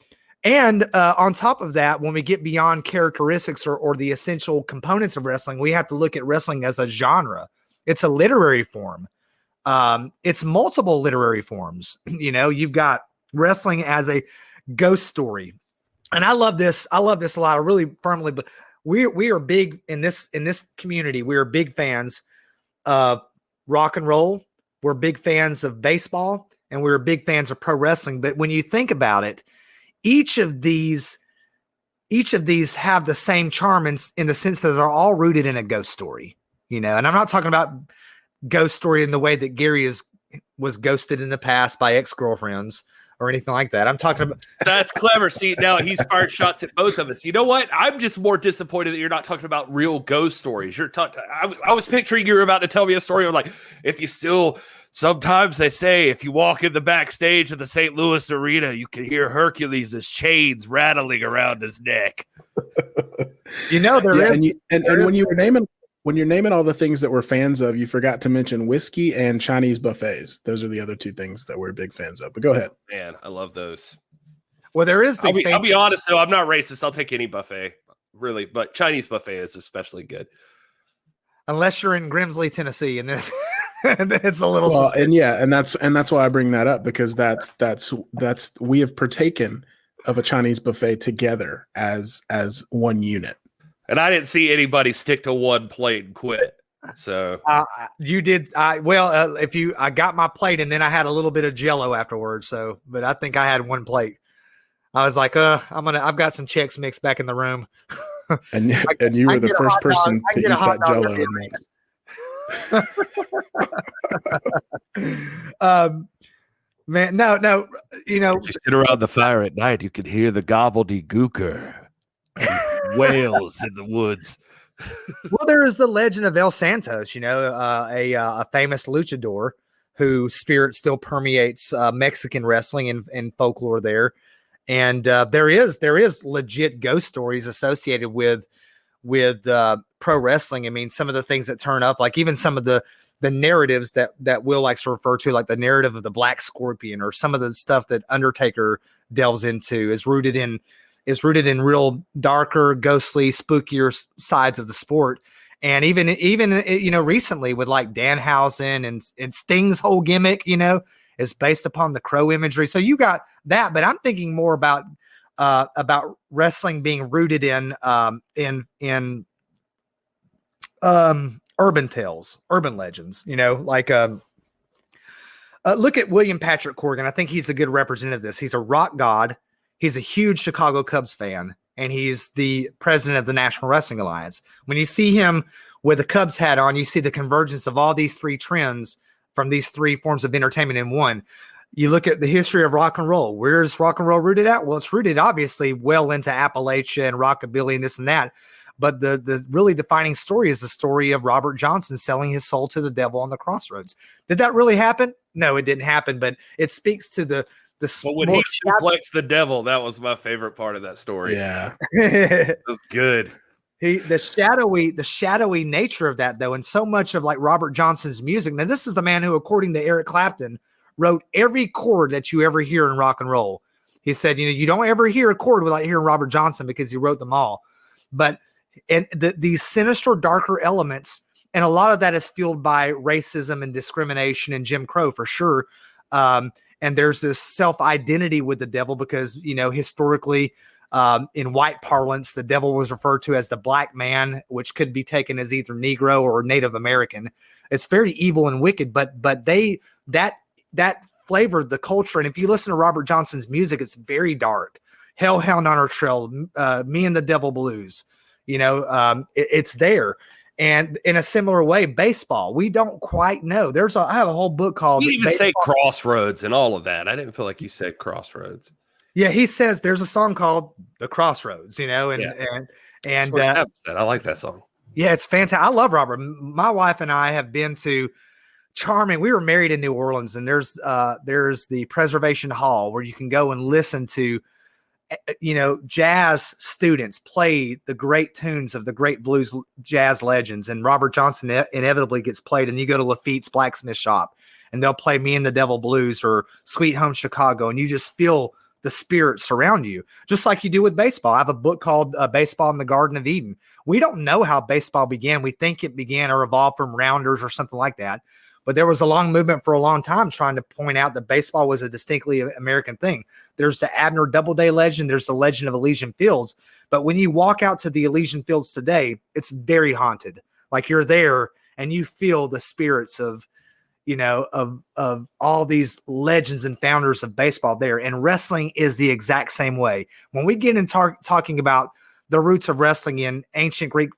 on top of that, when we get beyond characteristics or the essential components of wrestling, we have to look at wrestling as a genre. It's a literary form. It's multiple literary forms. You've got wrestling as a ghost story. And I love this. I love this a lot. I really firmly, but we are big in this community. We are big fans of rock and roll. We're big fans of baseball, and we're big fans of pro wrestling. But when you think about it, each of these have the same charm in the sense that they're all rooted in a ghost story, and I'm not talking about ghost story in the way that Gary was ghosted in the past by ex-girlfriends or anything like that. I'm talking about
that's clever. See, now he's fired shots at both of us. You know what? I'm just more disappointed that you're not talking about real ghost stories. You're talking. I was picturing you were about to tell me a story of sometimes they say if you walk in the backstage of the St. Louis Arena, you can hear Hercules' chains rattling around his neck.
When you're naming all the things that we're fans of, you forgot to mention whiskey and Chinese buffets. Those are the other two things that we're big fans of. But go ahead.
Man, I love those.
Well, there is
I'll be honest, though. I'm not racist. I'll take any buffet, really. But Chinese buffet is especially good.
Unless you're in Grimsley, Tennessee, and then it's a little
and that's why I bring that up, because that's we have partaken of a Chinese buffet together as one unit.
And I didn't see anybody stick to one plate and quit. So
you did. I got my plate, and then I had a little bit of Jell-O afterwards. So, but I think I had one plate. I was like, I've got some Chex Mix back in the room.
And you were the first person to eat that Jell-O mix.
Man, no.
If you sit around the fire at night, you can hear the gobbledygooker. Whales in the woods.
Well, there is the legend of El Santos, a famous luchador whose spirit still permeates Mexican wrestling and folklore there. And there is legit ghost stories associated with pro wrestling. I mean, some of the things that turn up, like even some of the narratives that Will likes to refer to, like the narrative of the Black Scorpion, or some of the stuff that Undertaker delves into is rooted in real darker, ghostly, spookier sides of the sport. And even recently with like Danhausen and Sting's whole gimmick, is based upon the crow imagery. So you got that, but I'm thinking more about about wrestling being rooted in urban tales, urban legends. Look at William Patrick Corgan. I think he's a good representative of this. He's a rock god. He's a huge Chicago Cubs fan, and he's the president of the National Wrestling Alliance. When you see him with a Cubs hat on, you see the convergence of all these three trends from these three forms of entertainment in one. You look at the history of rock and roll. Where's rock and roll rooted at? Well, it's rooted obviously well into Appalachia and rockabilly and this and that. But the really defining story is the story of Robert Johnson selling his soul to the devil on the crossroads. Did that really happen? No, it didn't happen, but it speaks to the
But when he suplexed the devil, that was my favorite part of that story.
Yeah.
It was good.
The shadowy nature of that, though, and so much of like Robert Johnson's music. Now, this is the man who, according to Eric Clapton, wrote every chord that you ever hear in rock and roll. He said, you don't ever hear a chord without hearing Robert Johnson because he wrote them all. But these sinister, darker elements, and a lot of that is fueled by racism and discrimination and Jim Crow for sure. And there's this self-identity with the devil because, historically, in white parlance, the devil was referred to as the black man, which could be taken as either Negro or Native American. It's very evil and wicked, but that flavored the culture. And if you listen to Robert Johnson's music, it's very dark. Hellhound on Our Trail, Me and the Devil Blues, it's there. And in a similar way, baseball, we don't quite know. I have a whole book called.
You even say Crossroads and all of that. I didn't feel like you said Crossroads.
Yeah, he says there's a song called The Crossroads, and
I like that song.
Yeah, it's fantastic. I love Robert. My wife and I have been to charming. We were married in New Orleans, and there's the Preservation Hall where you can go and listen to jazz students play the great tunes of the great blues jazz legends, and Robert Johnson inevitably gets played. And you go to Lafitte's Blacksmith Shop, and they'll play Me and the Devil Blues or Sweet Home Chicago, and you just feel the spirit surround you, just like you do with baseball. I have a book called Baseball in the Garden of Eden. We don't know how baseball began. We think it began or evolved from rounders or something like that. But there was a long movement for a long time trying to point out that baseball was a distinctly American thing. There's the Abner Doubleday legend. There's the legend of Elysian Fields. But when you walk out to the Elysian Fields today, it's very haunted. Like you're there and you feel the spirits of all these legends and founders of baseball there. And wrestling is the exact same way. When we get into talking about the roots of wrestling in ancient Greek,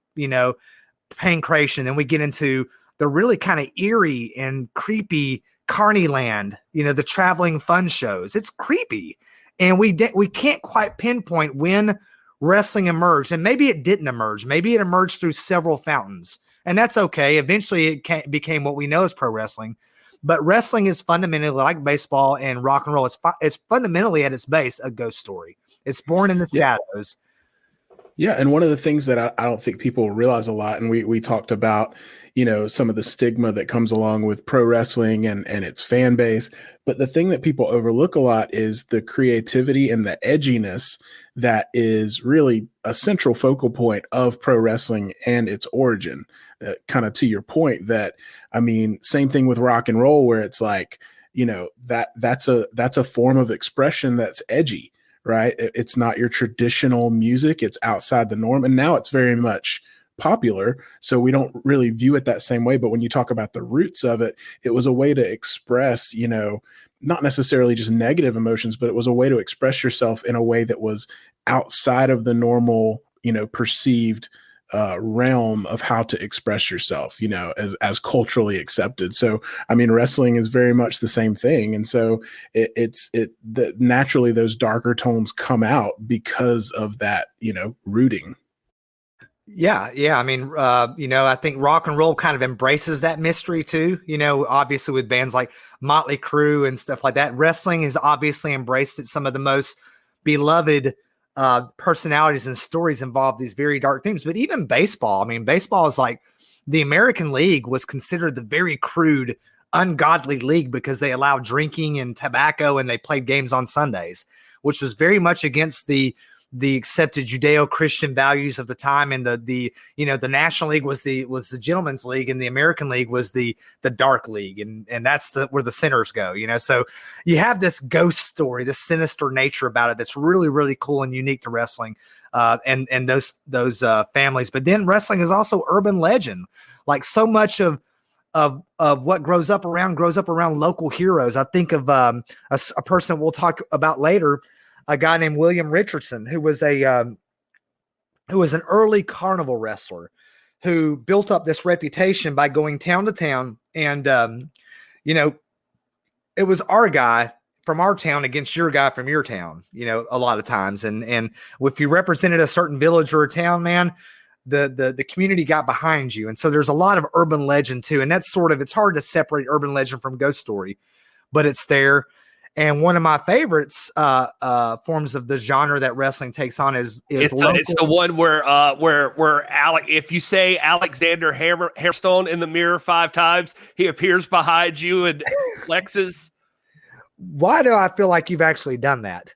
pancration, then we get into the really kind of eerie and creepy Carney Land, the traveling fun shows. It's creepy. And we can't quite pinpoint when wrestling emerged. And maybe it didn't emerge. Maybe it emerged through several fountains. And that's okay. Eventually it became what we know as pro wrestling. But wrestling is fundamentally like baseball and rock and roll. It's fundamentally at its base a ghost story. It's born in the shadows.
Yeah, and one of the things that I don't think people realize a lot, and we talked about, some of the stigma that comes along with pro wrestling and its fan base, but the thing that people overlook a lot is the creativity and the edginess that is really a central focal point of pro wrestling and its origin. Kind of to your point that, same thing with rock and roll, where it's like, that's a form of expression that's edgy. Right. It's not your traditional music. It's outside the norm. And now it's very much popular. So we don't really view it that same way. But when you talk about the roots of it, it was a way to express, not necessarily just negative emotions, but it was a way to express yourself in a way that was outside of the normal, perceived realm of how to express yourself, as culturally accepted. So, wrestling is very much the same thing. And so naturally those darker tones come out because of that, rooting.
Yeah. I think rock and roll kind of embraces that mystery too, obviously with bands like Motley Crue and stuff like that. Wrestling has obviously embraced it. Some of the most beloved personalities and stories involve these very dark themes. But even baseball, baseball is like the American League was considered the very crude, ungodly league because they allowed drinking and tobacco and they played games on Sundays, which was very much against the the accepted Judeo-Christian values of the time, and the National League was the gentleman's league, and the American League was the dark league, and that's where the sinners go. So you have this ghost story, this sinister nature about it that's really, really cool and unique to wrestling, and those families. But then wrestling is also urban legend, like so much of what grows up around local heroes. I think of a person we'll talk about later, a guy named William Richardson, who was an early carnival wrestler who built up this reputation by going town to town. And, it was our guy from our town against your guy from your town, a lot of times. And if you represented a certain village or a town, man, the community got behind you. And so there's a lot of urban legend too. And that's it's hard to separate urban legend from ghost story, but it's there. And one of my favorites forms of the genre that wrestling takes on is
it's the one where Alec, if you say Alexander Hammerstone in the mirror 5 times, he appears behind you and flexes.
Why do I feel like you've actually done that?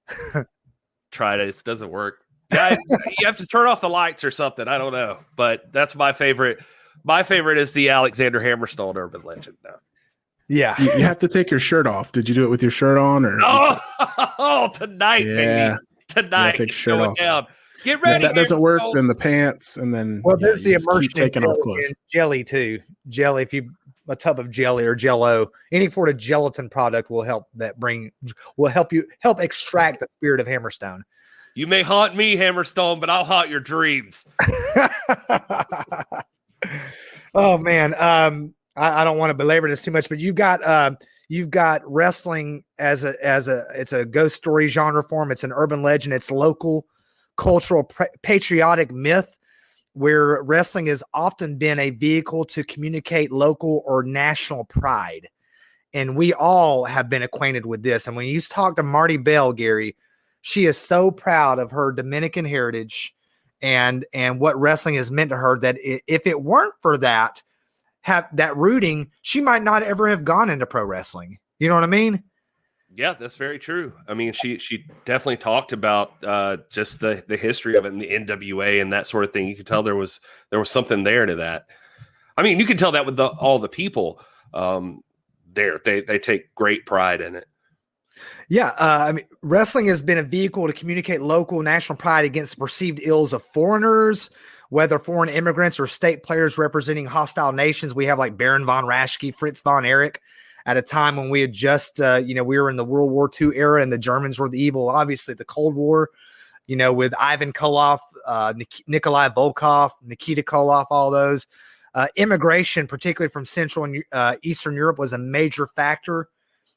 Tried it. It doesn't work. Yeah, you have to turn off the lights or something. I don't know, but that's my favorite. My favorite is the Alexander Hammerstone urban legend, though.
Yeah,
you have to take your shirt off. Did you do it with your shirt on, or
tonight, baby, tonight?
Take your shirt off.
Down. Get ready.
If that doesn't work, then the pants, and then
there's the immersion
taking off clothes.
Jelly too. Jelly, if you a tub of jelly or Jello, any sort of gelatin product will help help extract the spirit of Hammerstone.
You may haunt me, Hammerstone, but I'll haunt your dreams.
Oh man, I don't want to belabor this too much, but you've got wrestling as it's a ghost story genre form. It's an urban legend. It's local, cultural, patriotic myth, where wrestling has often been a vehicle to communicate local or national pride, and we all have been acquainted with this. And when you talk to Marty Bell, Gary, she is so proud of her Dominican heritage and what wrestling has meant to her, that if it weren't for that rooting, she might not ever have gone into pro wrestling. You know what I mean?
Yeah, that's very true. I mean, she definitely talked about just the history of it and the NWA and that sort of thing. You could tell there was something there to that. I mean, you can tell that with all the people there. They take great pride in it.
Yeah, I mean, wrestling has been a vehicle to communicate local national pride against the perceived ills of foreigners, whether foreign immigrants or state players representing hostile nations. We have like Baron von Raschke, Fritz von Erich, at a time when we had just, we were in the World War II era and the Germans were the evil, obviously the Cold War, with Ivan Koloff, Nikolai Volkov, Nikita Koloff, all those. Immigration, particularly from Central and Eastern Europe, was a major factor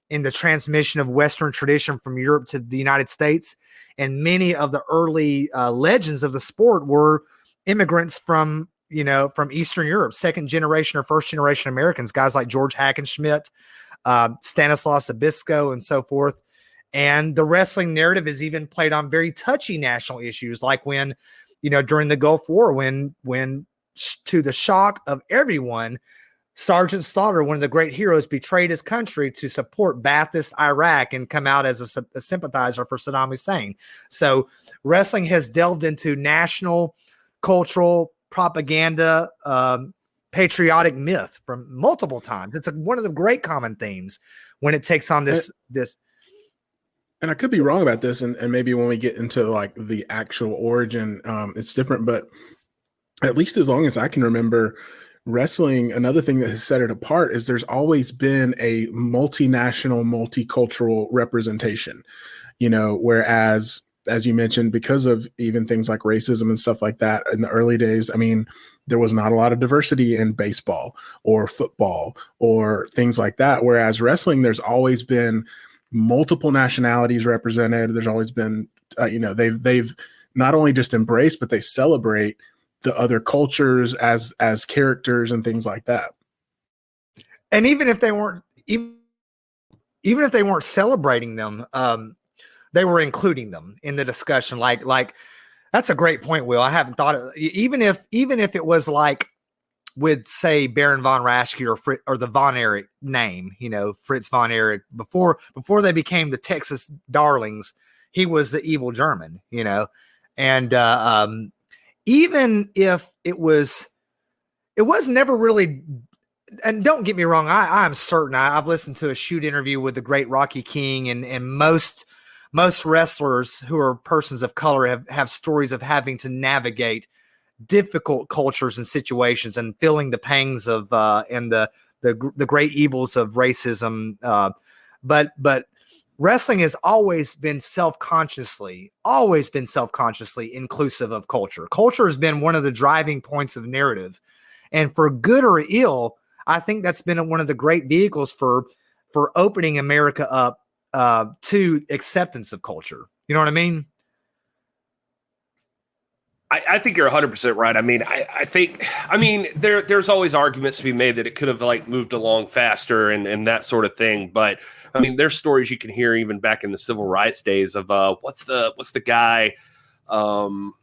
in the transmission of Western tradition from Europe to the United States. And many of the early legends of the sport were immigrants from Eastern Europe, second generation or first generation Americans, guys like George Hackenschmidt, Stanislaus Obisco, and so forth. And the wrestling narrative is even played on very touchy national issues, like when, during the Gulf War, when to the shock of everyone, Sergeant Slaughter, one of the great heroes, betrayed his country to support Ba'athist Iraq and come out as a sympathizer for Saddam Hussein. So wrestling has delved into national, cultural, propaganda, patriotic myth from multiple times. It's one of the great common themes when it takes on this.
And I could be wrong about this, and maybe when we get into like the actual origin, it's different. But at least as long as I can remember, wrestling, another thing that has set it apart is there's always been a multinational, multicultural representation, whereas, as you mentioned, because of even things like racism and stuff like that in the early days, I mean, there was not a lot of diversity in baseball or football or things like that. Whereas wrestling, there's always been multiple nationalities represented. There's always been, they've not only just embraced, but they celebrate the other cultures as characters and things like that.
And even if they weren't celebrating them, they were including them in the discussion. Like that's a great point, Will. I haven't thought of, even if it was like with, say, Baron von Raschke or the Von Erich name, Fritz von Erich, before they became the Texas Darlings, he was the evil German, And even if it was never really, and don't get me wrong, I'm certain I've listened to a shoot interview with the great Rocky King, and most wrestlers who are persons of color have stories of having to navigate difficult cultures and situations and feeling the pangs of and the great evils of racism. But wrestling has always been self-consciously inclusive of culture. Culture has been one of the driving points of narrative. And for good or ill, I think that's been one of the great vehicles for opening America up to acceptance of culture. You know what I mean?
I think you're 100% right. I mean, I think there's always arguments to be made that it could have like moved along faster and that sort of thing. But I mean, there's stories you can hear even back in the civil rights days of what's the guy? Who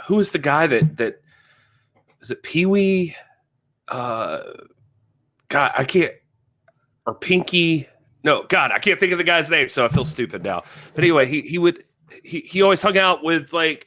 was the guy that is it Pee Wee? God, I can't, or Pinky. No, God, I can't think of the guy's name, so I feel stupid now. But anyway, he always hung out with like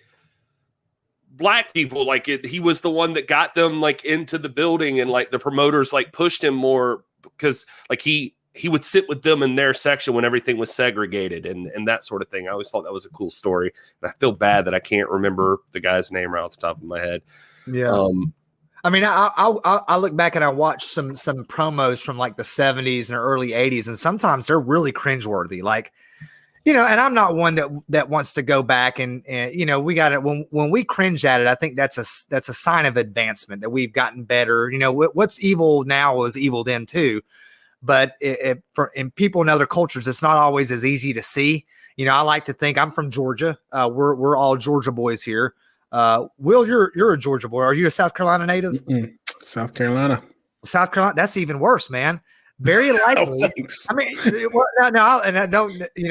black people. Like he was the one that got them like into the building, and like the promoters like pushed him more because like he would sit with them in their section when everything was segregated and that sort of thing. I always thought that was a cool story. And I feel bad that I can't remember the guy's name right off the top of my head.
Yeah. I mean, I look back and I watch some promos from like the 70s and early 80s, and sometimes they're really cringeworthy. Like, you know, and I'm not one that wants to go back and you know, we got it when we cringe at it. I think that's a sign of advancement, that we've gotten better. You know, what's evil now was evil then too. But in people in other cultures, it's not always as easy to see. You know, I like to think, I'm from Georgia. We're all Georgia boys here. Will, you're a Georgia boy. Are you a South Carolina native?
Mm-mm. South Carolina.
South Carolina. That's even worse, man. Very likely. I mean,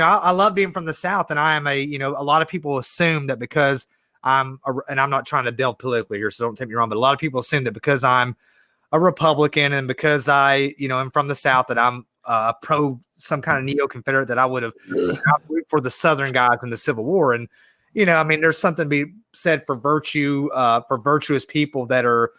I love being from the South, and I am a lot of people assume that because and I'm not trying to delve politically here, so don't take me wrong, but a lot of people assume that because I'm a Republican and because I, am from the South, that I'm pro some kind of neo-Confederate, that I would have for the Southern guys in the Civil War. And, I mean, there's something to be said for virtue, for virtuous people that are,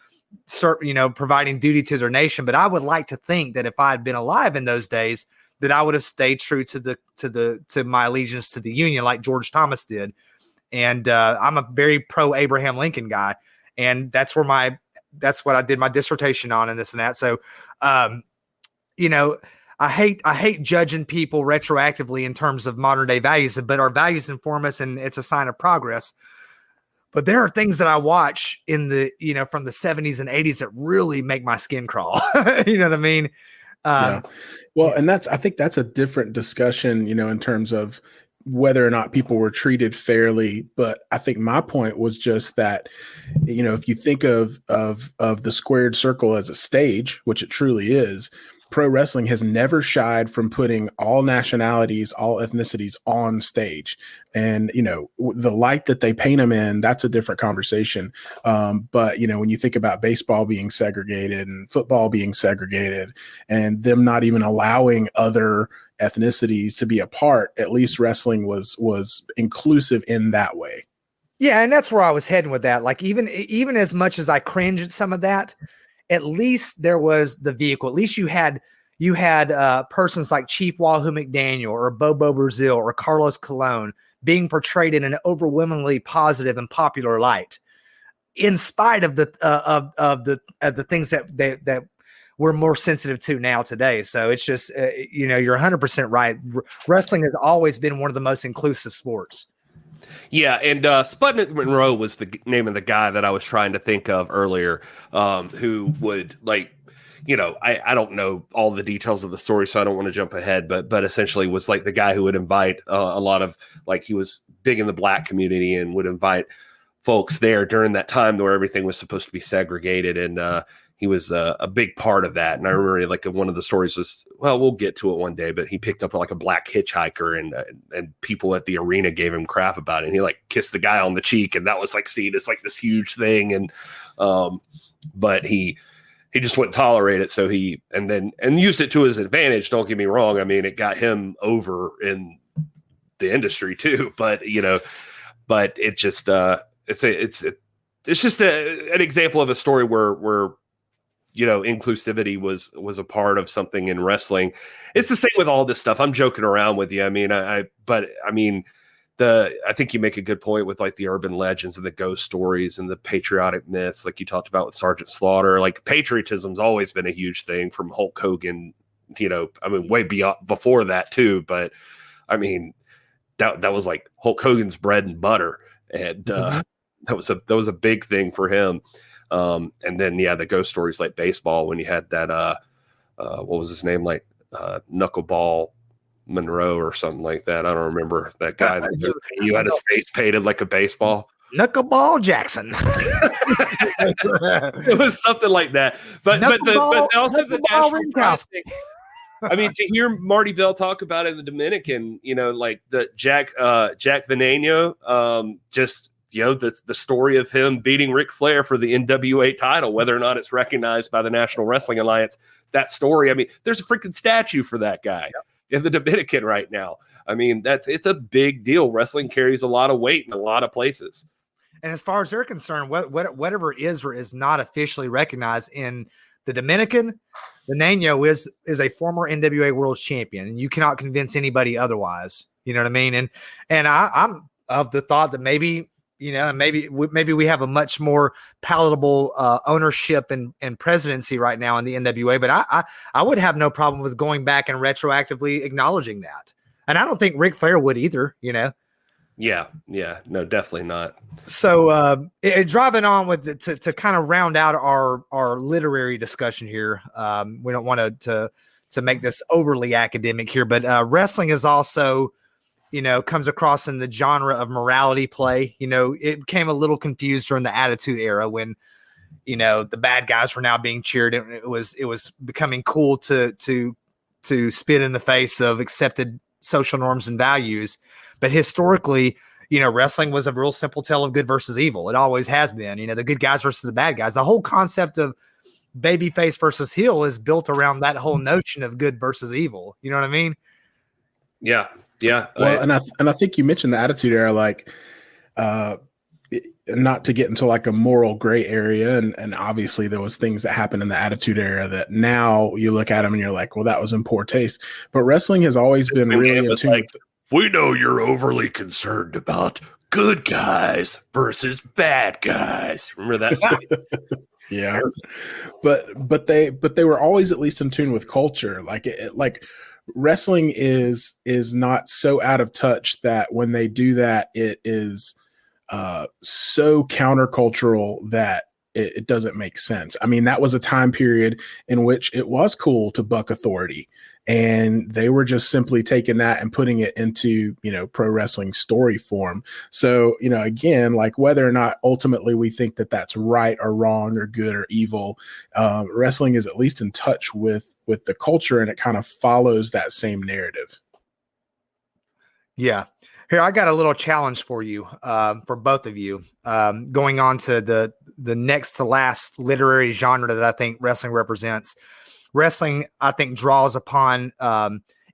providing duty to their nation. But I would like to think that if I had been alive in those days, that I would have stayed true to my allegiance to the Union, like George Thomas did. And I'm a very pro Abraham Lincoln guy, and that's what I did my dissertation on, and this and that. So, I hate judging people retroactively in terms of modern day values, but our values inform us, and it's a sign of progress. But there are things that I watch in the, from the 70s and 80s that really make my skin crawl. You know what I mean?
Yeah. Well, and I think that's a different discussion, in terms of whether or not people were treated fairly. But I think my point was just that, if you think of the squared circle as a stage, which it truly is, pro wrestling has never shied from putting all nationalities, all ethnicities on stage. And, the light that they paint them in, that's a different conversation. But, when you think about baseball being segregated and football being segregated and them not even allowing other ethnicities to be a part, at least wrestling was inclusive in that way.
Yeah. And that's where I was heading with that. Like, even as much as I cringe at some of that, at least there was the vehicle. At least you had persons like Chief Wahoo McDaniel or Bobo Brazil or Carlos Colon being portrayed in an overwhelmingly positive and popular light, in spite of the things that we're more sensitive to now today. So it's just you're 100% right. Wrestling has always been one of the most inclusive sports.
Yeah, and Sputnik Monroe was the name of the guy that I was trying to think of earlier, who would I don't know all the details of the story, so I don't want to jump ahead, but essentially was like the guy who would invite a lot of, like, he was big in the black community and would invite folks there during that time where everything was supposed to be segregated, and he was a big part of that. And I remember, like, one of the stories was, well, we'll get to it one day, but he picked up like a black hitchhiker, and people at the arena gave him crap about it. And he like kissed the guy on the cheek, and that was like seen as like this huge thing. And but he just wouldn't tolerate it, so he used it to his advantage. Don't get me wrong. I mean, it got him over in the industry too. But but it just it's just an example of a story where inclusivity was a part of something in wrestling. It's the same with all this stuff. I'm joking around with you. I mean, I think you make a good point with like the urban legends and the ghost stories and the patriotic myths, like you talked about with Sergeant Slaughter. Like patriotism's always been a huge thing from Hulk Hogan, way beyond before that too. But I mean, that was like Hulk Hogan's bread and butter, and that was a big thing for him. And then the ghost stories like baseball, when you had that what was his name, like Knuckleball Monroe or something like that. I don't remember that guy. You had his face painted like a baseball.
Knuckleball Jackson.
It was something like that. But also the national pride thing. I mean, to hear Marty Bell talk about it in the Dominican, like the Jack Veneno, just the story of him beating Ric Flair for the NWA title, whether or not it's recognized by the National Wrestling Alliance. That story, I mean, there's a freaking statue for that guy in the Dominican right now. I mean, it's a big deal. Wrestling carries a lot of weight in a lot of places.
And as far as they're concerned, whatever is or is not officially recognized in the Dominican, the Nano is a former NWA World Champion, and you cannot convince anybody otherwise. You know what I mean? And I'm of the thought that maybe we have a much more palatable ownership and presidency right now in the NWA, but I would have no problem with going back and retroactively acknowledging that. And I don't think Ric Flair would either,
Yeah, no, definitely not.
So driving on with to kind of round out our literary discussion here. We don't want to make this overly academic here, but wrestling is also, comes across in the genre of morality play. It became a little confused during the Attitude Era when, the bad guys were now being cheered. It was becoming cool to spit in the face of accepted social norms and values. But historically, wrestling was a real simple tale of good versus evil. It always has been, the good guys versus the bad guys. The whole concept of babyface versus heel is built around that whole notion of good versus evil. You know what I mean?
Yeah.
Well, and I think you mentioned the Attitude Era, like, not to get into like a moral gray area. And obviously there was things that happened in the Attitude Era that now you look at them and you're like, well, that was in poor taste. But wrestling has always been really in tune.
We know you're overly concerned about good guys versus bad guys. Remember that?
Yeah. But they were always at least in tune with culture. Like wrestling is not so out of touch that when they do that, it is so countercultural that it doesn't make sense. I mean, that was a time period in which it was cool to buck authority, and they were just simply taking that and putting it into, pro wrestling story form. So, again, like whether or not ultimately we think that that's right or wrong or good or evil, wrestling is at least in touch with the culture, and it kind of follows that same narrative.
Yeah. Here, I got a little challenge for you, for both of you, going on to the next to last literary genre that I think wrestling represents. Wrestling, I think, draws upon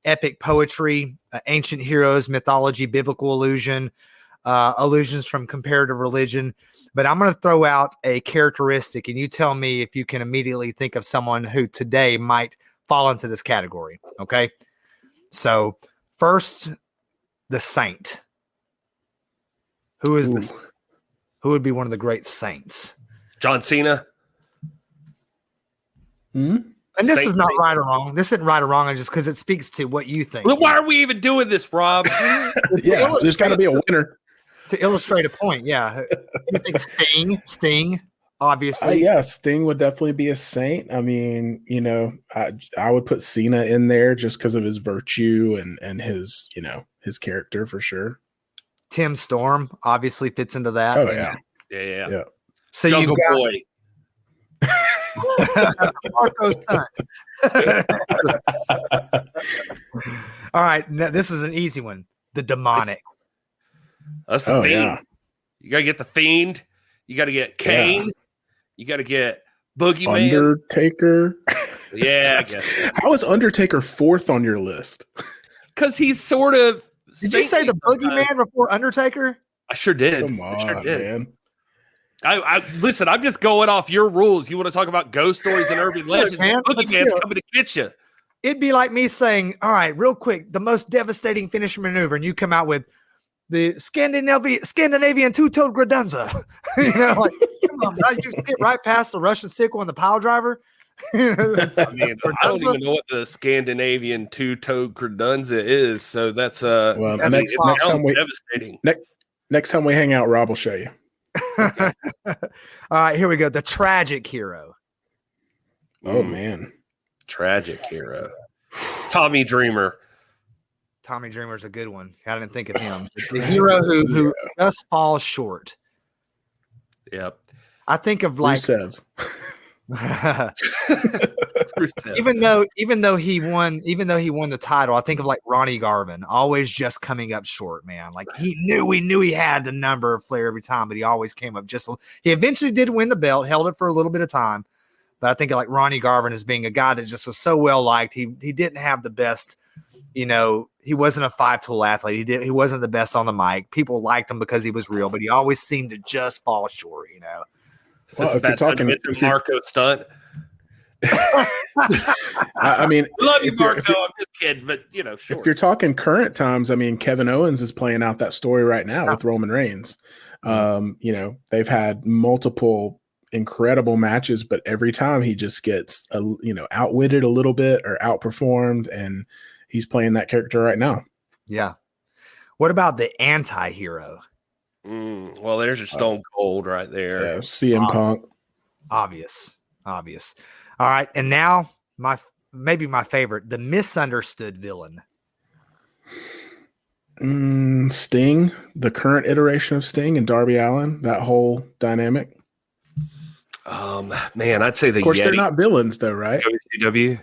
epic poetry, ancient heroes, mythology, biblical allusions from comparative religion. But I'm going to throw out a characteristic, and you tell me if you can immediately think of someone who today might fall into this category. Okay? So first, the saint. Who is this? Who would be one of the great saints?
John Cena.
Hmm?
And this
Saint
is not
Saint.
right or wrong. This isn't right or wrong, just because it speaks to what you think.
Well, why are we even doing this, Rob?
Yeah, there's got to be a winner.
To illustrate a point, yeah. You think Sting, obviously.
Yeah, Sting would definitely be a saint. I mean, I would put Cena in there just because of his virtue and his, his character for sure.
Tim Storm obviously fits into that.
Oh, yeah.
Yeah.
So
Jungle
you've got
Boy.
Marco's son. All right, now this is an easy one. The demonic.
That's the Fiend.
Yeah.
You got to get the Fiend. You got to get Kane.
Yeah.
You got to get Boogeyman.
Undertaker.
Yeah, I guess.
How is Undertaker fourth on your list?
Because he's sort of
Did you say the Boogeyman before Undertaker?
I sure did.
Come on, man.
I listen. I'm just going off your rules. You want to talk about ghost stories and urban legends?
Man,
Boogeyman's coming to get you.
It'd be like me saying, "All right, real quick, the most devastating finishing maneuver," and you come out with the Scandinavian two-toed Gradunza. You know, like, come on, bro, you get right past the Russian sickle and the pile driver.
I mean, I don't even know what the Scandinavian two-toed Gradunza is, so that's devastating.
Next time we hang out, Rob will show you.
All right, here we go. The tragic hero.
Oh man,
tragic hero. Tommy Dreamer.
Tommy Dreamer's a good one. I didn't think of him. The hero who just falls short.
Yep.
I think of like
Rusev.
even though he won the title, I think of like Ronnie Garvin, always just coming up short, man. Like we knew he had the number of Flair every time, but he always came up he eventually did win the belt, held it for a little bit of time. But I think of like Ronnie Garvin as being a guy that just was so well liked. He didn't have the best, he wasn't a 5-tool athlete. He wasn't the best on the mic. People liked him because he was real, but he always seemed to just fall short,
Well, if you're talking Marco stunt.
I mean,
love you, Marco. I'm just kidding, but sure.
If you're talking current times, I mean, Kevin Owens is playing out that story right now with Roman Reigns. They've had multiple incredible matches, but every time he just gets outwitted a little bit or outperformed, and he's playing that character right now. Yeah.
What about the anti-hero?
Well, there's your Stone Cold right there.
Yeah, CM Punk.
Obvious. All right, and now maybe my favorite, the misunderstood villain.
Sting, the current iteration of Sting and Darby Allin, that whole dynamic.
Man, I'd say the
Of course,
Yeti.
they're not villains, though, right?
WCW.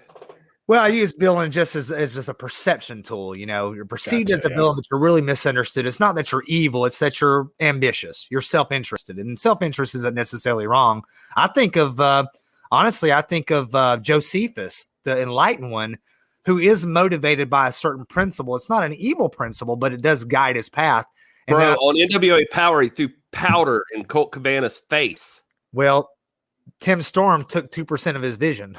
Well, I use villain just as just a perception tool. You're perceived as a villain, but you're really misunderstood. It's not that you're evil; it's that you're ambitious, you're self-interested, and self-interest isn't necessarily wrong. I think of Josephus, the enlightened one, who is motivated by a certain principle. It's not an evil principle, but it does guide his path. And
Bro, on NWA Power, he threw powder in Colt Cabana's face.
Well, Tim Storm took 2% of his vision.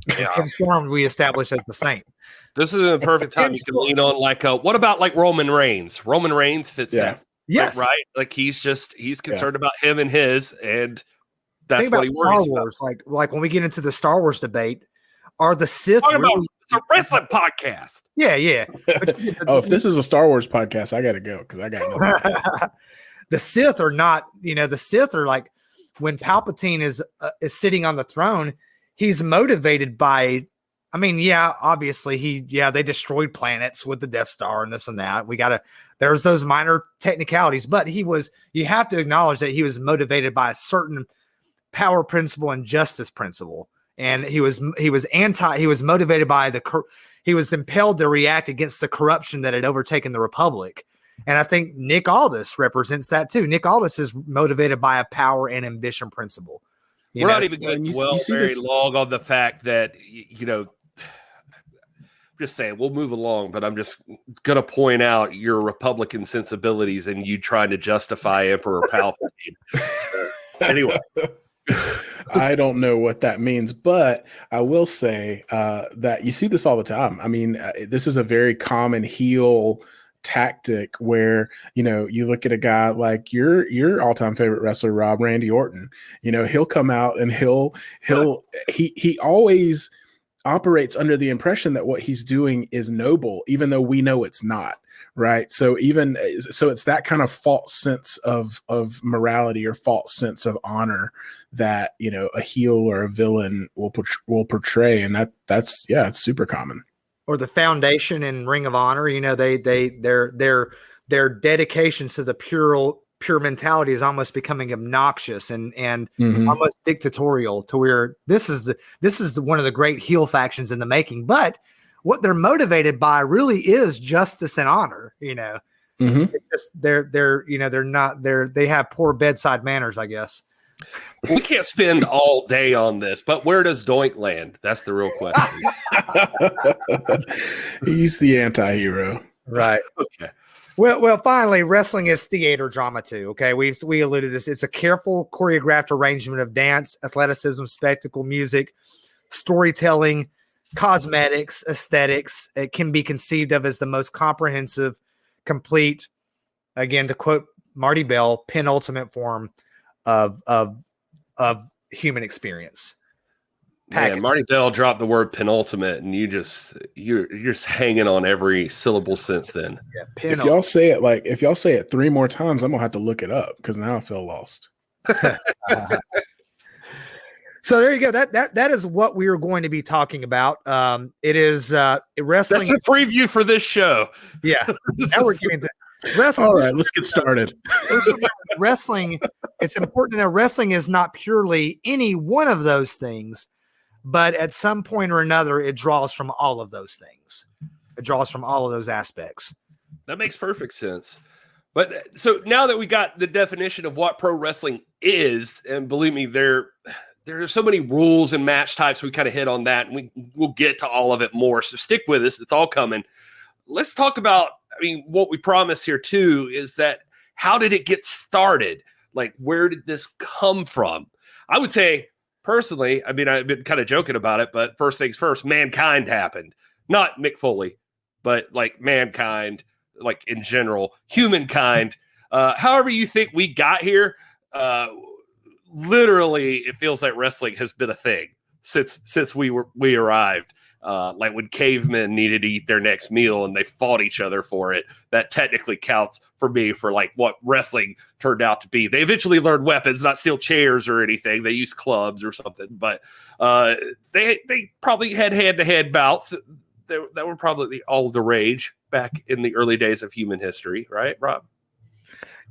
Tim Storm we established as the Saint.
This is a perfect time you can lean on what about like Roman Reigns? Roman Reigns fits that.
Yes.
Right? Like he's concerned about him and his, and that's what he worries about.
Like when we get into the Star Wars debate, are the Sith really...
It's a wrestling podcast.
Yeah.
If this is a Star Wars podcast, I got to go because I got
the Sith are not, the Sith are like when Palpatine is sitting on the throne, he's motivated by, obviously they destroyed planets with the Death Star and this and that. There's those minor technicalities, but you have to acknowledge that he was motivated by a certain power principle and justice principle. And he was motivated by he was impelled to react against the corruption that had overtaken the Republic. And I think Nick Aldis represents that too. Nick Aldis is motivated by a power and ambition principle.
We're not even going to dwell very long on the fact that, I'm just saying, we'll move along, but I'm just going to point out your Republican sensibilities and you trying to justify Emperor Palpatine. So, anyway.
I don't know what that means, but I will say that you see this all the time. I mean, this is a very common heel tactic where, you look at a guy like your all-time favorite wrestler, Rob, Randy Orton, he'll come out and he always operates under the impression that what he's doing is noble, even though we know it's not. Right. So it's that kind of false sense of morality or false sense of honor that, a heel or a villain will portray. And that's it's super common.
Or the Foundation and Ring of Honor, their dedications to the pure mentality is almost becoming obnoxious and almost dictatorial to where this is one of the great heel factions in the making. But what they're motivated by really is justice and honor. It's just they have poor bedside manners, I guess.
We can't spend all day on this, but where does Doink land? That's the real question.
He's the anti-hero.
Right.
Okay.
Well, finally, wrestling is theater drama too. Okay, we alluded to this. It's a careful choreographed arrangement of dance, athleticism, spectacle, music, storytelling, cosmetics, aesthetics. It can be conceived of as the most comprehensive, complete, again to quote Marty Bell, penultimate form of human experience.
Man, Marty Bell dropped the word penultimate, and you're just hanging on every syllable since then.
Yeah,
if y'all say it 3 more times, I'm gonna have to look it up because now I feel lost.
So there you go. That is what we are going to be talking about. It is wrestling.
That's a preview for this show.
Yeah. Now we're getting to wrestling.
All right, let's get started.
Wrestling. It's important to know wrestling is not purely any one of those things, but at some point or another, it draws from all of those things. It draws from all of those aspects.
That makes perfect sense. But so now that we got the definition of what pro wrestling is, and believe me, there are so many rules and match types. We kind of hit on that, and we'll get to all of it more. So stick with us. It's all coming. Let's talk about, what we promised here too is that how did it get started? Like, where did this come from? I would say, personally, I've been kind of joking about it, but first things first, Mankind happened. Not Mick Foley, but like Mankind, like in general, Humankind. However you think we got here, literally, it feels like wrestling has been a thing since we arrived. Like when cavemen needed to eat their next meal and they fought each other for it, that technically counts for me for like what wrestling turned out to be. They eventually learned weapons, not steel chairs or anything. They used clubs or something, but they probably had hand-to-hand bouts that were probably all the rage back in the early days of human history, right, Rob?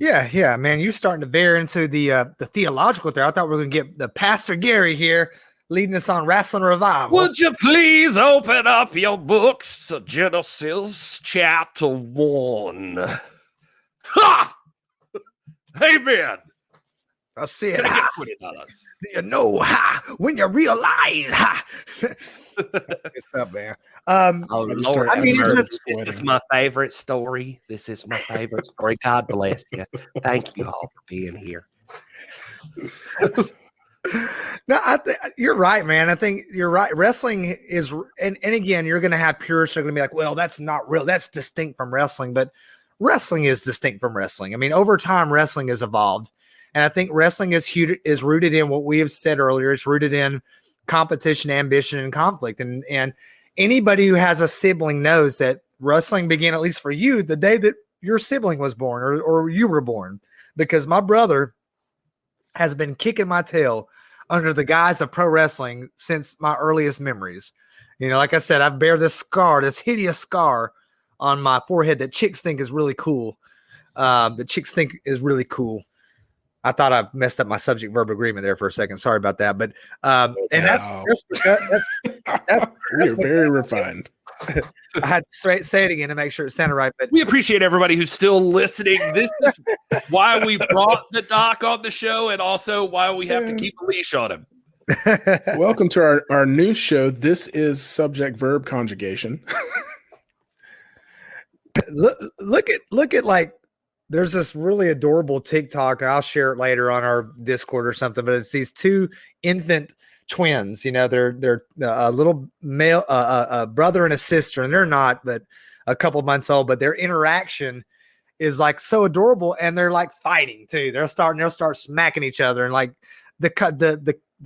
Yeah, man, you're starting to veer into the theological there. I thought we were going to get the Pastor Gary here leading us on wrestling revival.
Would you please open up your books to Genesis chapter 1? Ha! Amen.
I said,
Can I
ha,
get $20?
you know, ha, when you realize, ha. That's good stuff, man.
Oh, Lord,
it's
this is my favorite story. This is my favorite story. God bless you. Thank you all for being here.
No, you're right, man. I think you're right. Wrestling is, and again, you're going to have purists who are going to be like, well, that's not real. That's distinct from wrestling, but wrestling is distinct from wrestling. Over time, wrestling has evolved. And I think wrestling is rooted in what we have said earlier. It's rooted in competition, ambition, and conflict. And anybody who has a sibling knows that wrestling began, at least for you, the day that your sibling was born or you were born. Because my brother has been kicking my tail under the guise of pro wrestling since my earliest memories. Like I said, I bear this hideous scar on my forehead that chicks think is really cool. The chicks think is really cool. I thought I messed up my subject verb agreement there for a second. Sorry about that. But and that's
we're very refined.
I had to say it again to make sure it sounded right. But
we appreciate everybody who's still listening. This is why we brought the doc on the show, and also why we have to keep a leash on him.
Welcome to our new show. This is subject verb conjugation.
Look at like. There's this really adorable TikTok. I'll share it later on our Discord or something, but it's these two infant twins. They're a little male, a brother and a sister, and they're not, but a couple months old, but their interaction is like so adorable. And they're like fighting too. They'll start smacking each other. And like the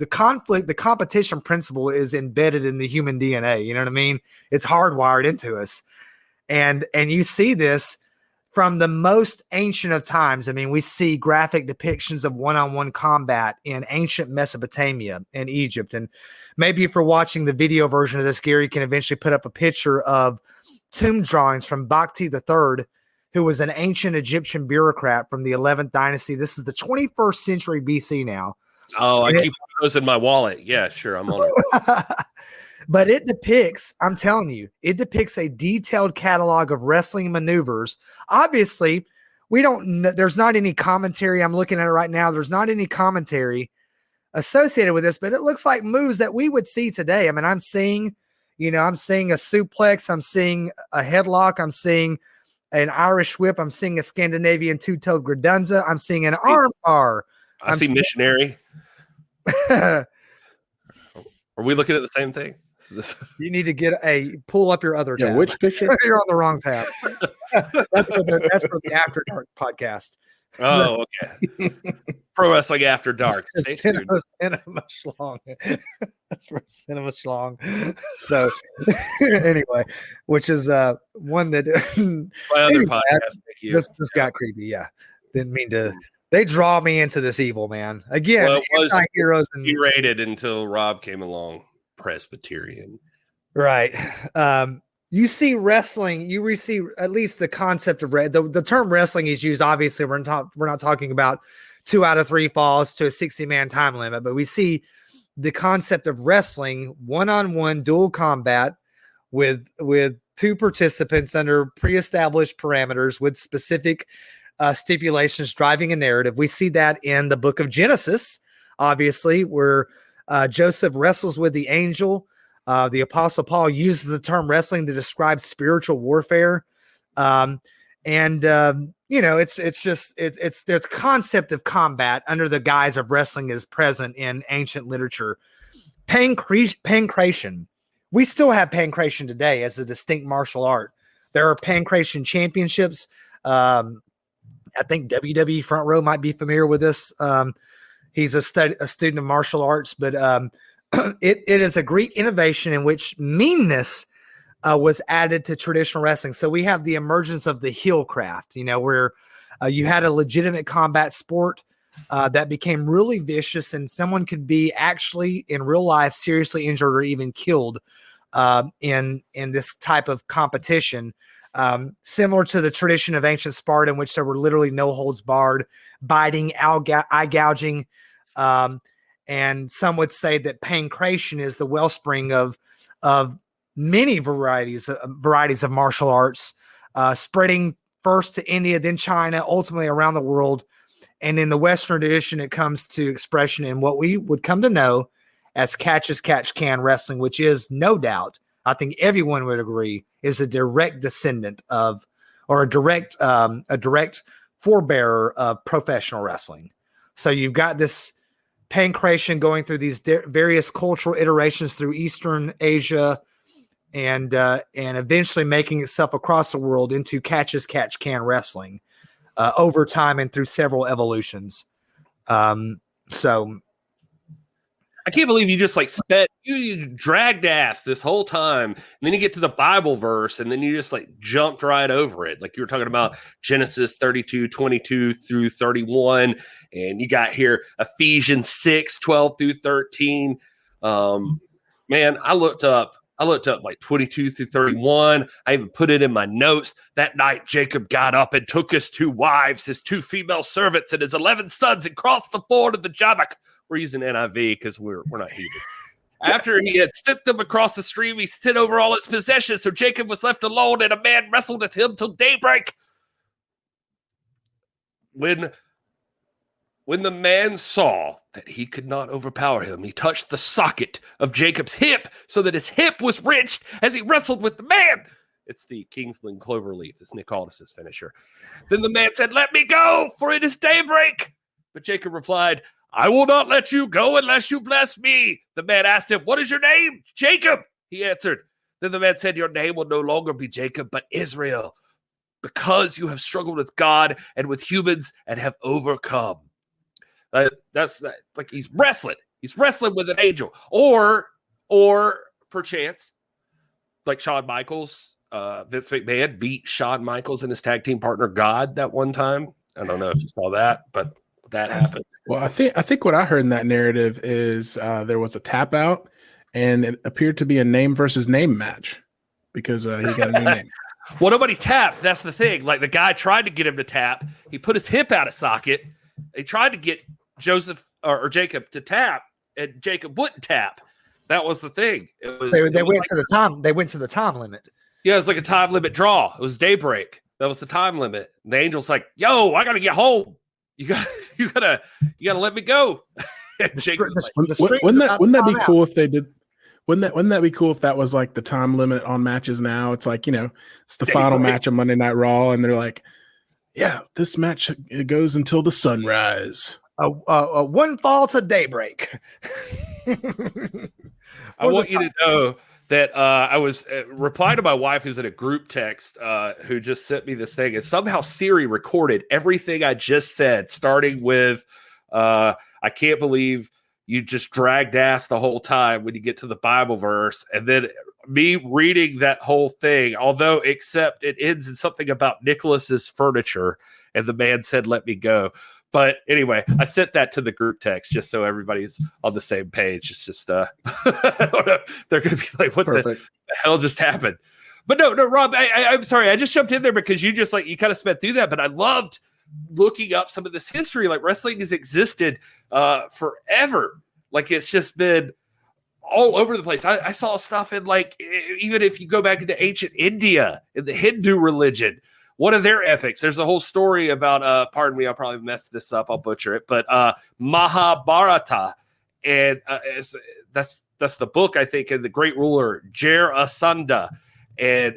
conflict, the competition principle is embedded in the human DNA. You know what I mean? It's hardwired into us. And you see this from the most ancient of times. We see graphic depictions of one-on-one combat in ancient Mesopotamia and Egypt. And maybe if you're watching the video version of this, Gary can eventually put up a picture of tomb drawings from Bakhti III, who was an ancient Egyptian bureaucrat from the 11th dynasty. This is the 21st century BC now.
Oh, I keep those in my wallet. Yeah, sure. I'm on it.
But it depicts, I'm telling you, it depicts a detailed catalog of wrestling maneuvers. Obviously, there's not any commentary. I'm looking at it right now. There's not any commentary associated with this, but it looks like moves that we would see today. I'm seeing a suplex. I'm seeing a headlock. I'm seeing an Irish whip. I'm seeing a Scandinavian two-toed gradunza. I'm seeing an arm bar.
I see missionary. Are we looking at the same thing?
You need to pull up your other tab.
Which picture?
You're on the wrong tab. That's for the After Dark podcast.
Oh, okay. Pro Wrestling After Dark.
Cinema Schlong. That's for Cinema Schlong. So anyway, which is one that
my other podcast. Thank you.
This got creepy. Yeah, didn't mean to. They draw me into this evil, man. Again,
well, it was
anti-heroes and
rated until Rob came along. Presbyterian,
right? You see wrestling, you receive at least the concept of the term wrestling is used. Obviously, we're not talking about 2 out of 3 falls to a 60-man time limit, but we see the concept of wrestling, one-on-one dual combat with 2 participants under pre-established parameters with specific stipulations driving a narrative. We see that in the book of Genesis, obviously, where Joseph wrestles with the angel. The Apostle Paul uses the term wrestling to describe spiritual warfare. It's there's concept of combat under the guise of wrestling is present in ancient literature. Pancration. We still have pancration today as a distinct martial art. There are pancration championships. I think WWE Front Row might be familiar with this. He's a student of martial arts, but it is a Greek innovation in which meanness was added to traditional wrestling. So we have the emergence of the heel craft, where you had a legitimate combat sport that became really vicious, and someone could be actually in real life seriously injured or even killed in this type of competition. Similar to the tradition of ancient Sparta, in which there were literally no holds barred, biting, eye gouging. And some would say that pancration is the wellspring of many varieties of martial arts, spreading first to India, then China, ultimately around the world. And in the Western tradition, it comes to expression in what we would come to know as catch as catch can wrestling, which is no doubt, I think everyone would agree, is a direct descendant of, or a direct forebearer of professional wrestling. So you've got this pancration going through these various cultural iterations through Eastern Asia, and eventually making itself across the world into catch as catch can wrestling over time and through several evolutions. So
I can't believe you just you dragged ass this whole time. And then you get to the Bible verse and then you just jumped right over it. Like you were talking about Genesis 32:22 through 31. And you got here Ephesians 6:12 through 13. Man, I looked up 22 through 31. I even put it in my notes. That night, Jacob got up and took his 2 wives, his 2 female servants, and his 11 sons and crossed the ford of the Jabbok. We're using NIV because we're not heated. After he had sent them across the stream, he sent over all his possessions. So Jacob was left alone, and a man wrestled with him till daybreak. When the man saw that he could not overpower him, he touched the socket of Jacob's hip so that his hip was wrenched as he wrestled with the man. It's the Kingsland Cloverleaf. It's Nick Aldis's finisher. Then the man said, "Let me go, for it is daybreak." But Jacob replied, "I will not let you go unless you bless me." The man asked him, "What is your name?" "Jacob," he answered. Then the man said, "Your name will no longer be Jacob, but Israel, because you have struggled with God and with humans and have overcome." That's like he's wrestling. He's wrestling with an angel. Or perchance, like Shawn Michaels, Vince McMahon beat Shawn Michaels and his tag team partner God that one time. I don't know if you saw that, but that happened.
Well, I think what I heard in that narrative is there was a tap out, and it appeared to be a name versus name match because he got a new name.
Well, nobody tapped. That's the thing. Like the guy tried to get him to tap. He put his hip out of socket. He tried to get Joseph or Jacob to tap, and Jacob wouldn't tap. That was the thing. They
went to the time. They went to the time limit.
Yeah, it was like a time limit draw. It was daybreak. That was the time limit. And the angel's like, "Yo, I gotta get home. You gotta let me go."
Wouldn't that be cool if they did? Wouldn't that be cool if that was like the time limit on matches now? It's like, it's the final
Right.
match of Monday Night Raw, and they're like, yeah, this match it goes until the sunrise.
One fall to daybreak.
I want you to know that I was replying to my wife, who's in a group text, who just sent me this thing, and somehow Siri recorded everything I just said, starting with, I can't believe you just dragged ass the whole time when you get to the Bible verse, and then me reading that whole thing, although except it ends in something about Nicholas's furniture, and the man said, "Let me go." But anyway, I sent that to the group text just so everybody's on the same page. It's just, I don't know. They're going to be like, what the hell just happened? But no, Rob, I'm sorry. I just jumped in there because you just you kind of sped through that. But I loved looking up some of this history. Like wrestling has existed forever. Like it's just been all over the place. I saw stuff in even if you go back into ancient India in the Hindu religion, one of their epics. There's a whole story about, pardon me, I'll probably mess this up. I'll butcher it, but Mahabharata. And that's the book, I think, and the great ruler, Jarasandha, and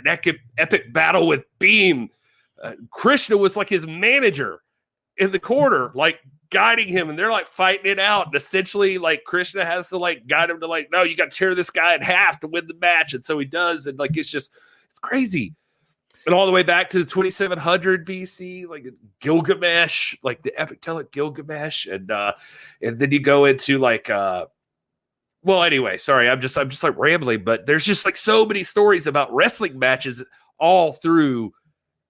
an epic battle with Bhim. Krishna was like his manager in the corner, guiding him, and they're fighting it out. And essentially, Krishna has to guide him to no, you got to tear this guy in half to win the match. And so he does. And it's crazy. And all the way back to the 2700 BC, Gilgamesh, the epic tale of Gilgamesh, and then you go into well, anyway, sorry, I'm just rambling, but there's just so many stories about wrestling matches all through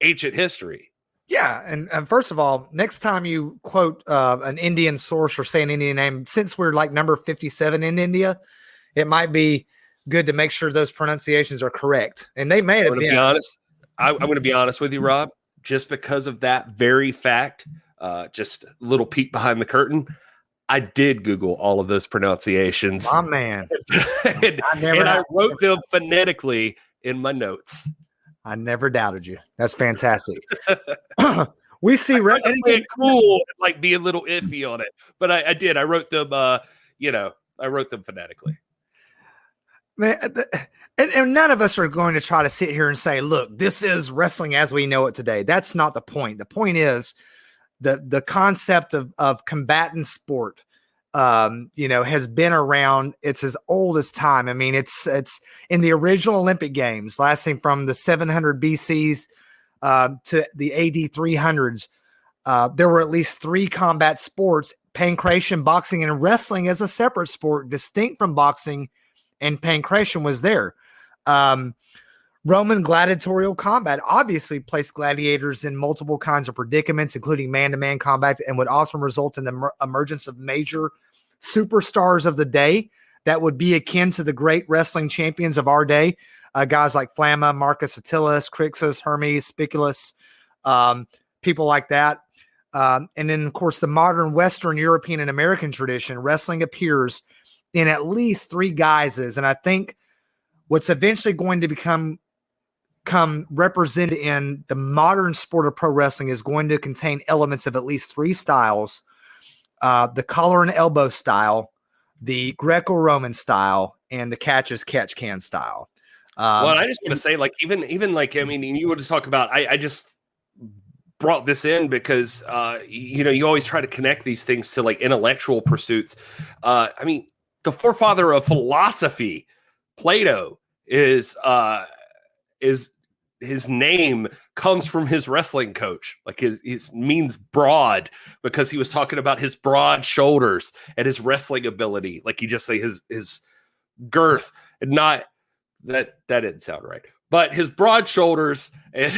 ancient history.
Yeah, and first of all, next time you quote an Indian source or say an Indian name, since we're number 57 in India, it might be good to make sure those pronunciations are correct. And they may have been.
To be honest. I'm going to be honest with you, Rob, just because of that very fact, just a little peek behind the curtain, I did Google all of those pronunciations.
My man.
and I wrote them phonetically in my notes.
I never doubted you. That's fantastic. We see
anything cool, be a little iffy on it. But I did. I wrote them, I wrote them phonetically.
Man, and none of us are going to try to sit here and say, look, this is wrestling as we know it today. That's not the point. The point is the concept of combatant sport, has been around. It's as old as time. I mean, it's in the original Olympic Games lasting from the 700 BCs to the AD 300s. There were at least 3 combat sports, pancration, boxing, and wrestling as a separate sport, distinct from boxing, and pancration was there. Roman gladiatorial combat obviously placed gladiators in multiple kinds of predicaments, including man-to-man combat, and would often result in the emergence of major superstars of the day that would be akin to the great wrestling champions of our day, guys like Flamma, Marcus Attilus, Crixus, Hermes, Spiculus, people like that. And then, of course, the modern Western European and American tradition, wrestling appears in at least 3 guises. And I think what's eventually going to become represented in the modern sport of pro wrestling is going to contain elements of at least 3 styles: the collar and elbow style, the Greco-Roman style, and the catch as catch can style.
Well, I just want to say, even I mean, you want to talk about, I just brought this in because, you always try to connect these things to intellectual pursuits. I mean, the forefather of philosophy, Plato, is his name comes from his wrestling coach. His means broad because he was talking about his broad shoulders and his wrestling ability. You just say his girth, and not that didn't sound right, but his broad shoulders. And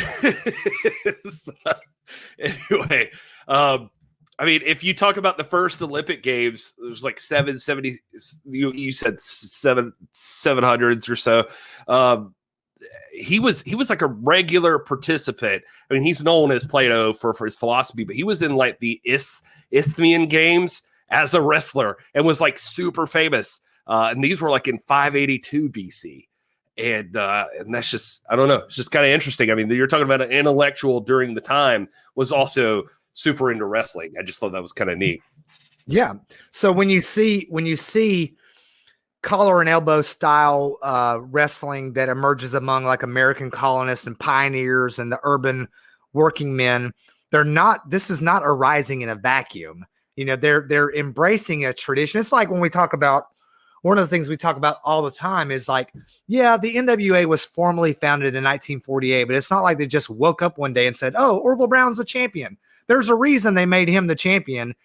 anyway, I mean, if you talk about the first Olympic Games, there's 770. You said 700s or so. He was a regular participant. I mean, he's known as Plato for his philosophy, but he was in the Isthmian Games as a wrestler and was super famous. And these were in 582 BC. And that's just, I don't know. It's just kind of interesting. I mean, you're talking about an intellectual during the time was also super into wrestling. I just thought that was kind of neat.
Yeah. So when you see collar and elbow style wrestling that emerges among like American colonists and pioneers and the urban working men. This is not arising in a vacuum. They're embracing a tradition. It's like when we talk about, one of the things we talk about all the time is like, yeah, the NWA was formally founded in 1948, but it's not like they just woke up one day and said, oh, Orville Brown's the champion. There's a reason they made him the champion,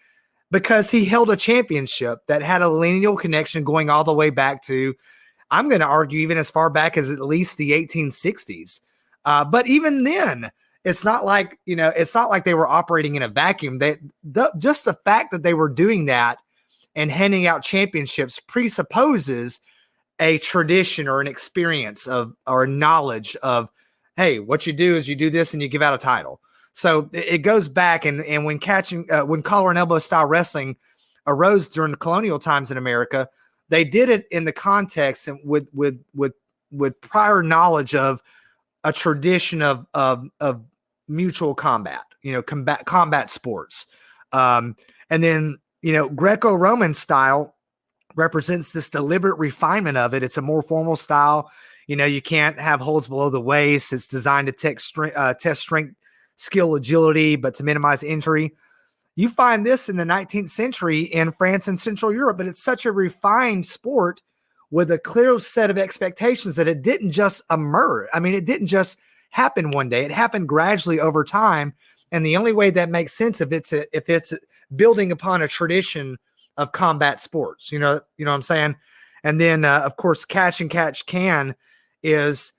because he held a championship that had a lineal connection going all the way back to, I'm going to argue, even as far back as at least the 1860s. But even then, it's not like they were operating in a vacuum. Just the fact that they were doing that and handing out championships presupposes a tradition or an experience or knowledge of, hey, what you do is you do this and you give out a title. So it goes back, and when collar and elbow style wrestling arose during the colonial times in America, they did it in the context and with prior knowledge of a tradition of mutual combat, combat sports, and then Greco-Roman style represents this deliberate refinement of it. It's a more formal style. You can't have holds below the waist. It's designed to test strength, skill, agility, but to minimize injury. You find this in the 19th century in France and Central Europe, but it's such a refined sport with a clear set of expectations that it didn't just emerge. I mean, it didn't just happen one day. It happened gradually over time. And the only way that makes sense if it's building upon a tradition of combat sports, you know what I'm saying? And then, of course, catch and catch can is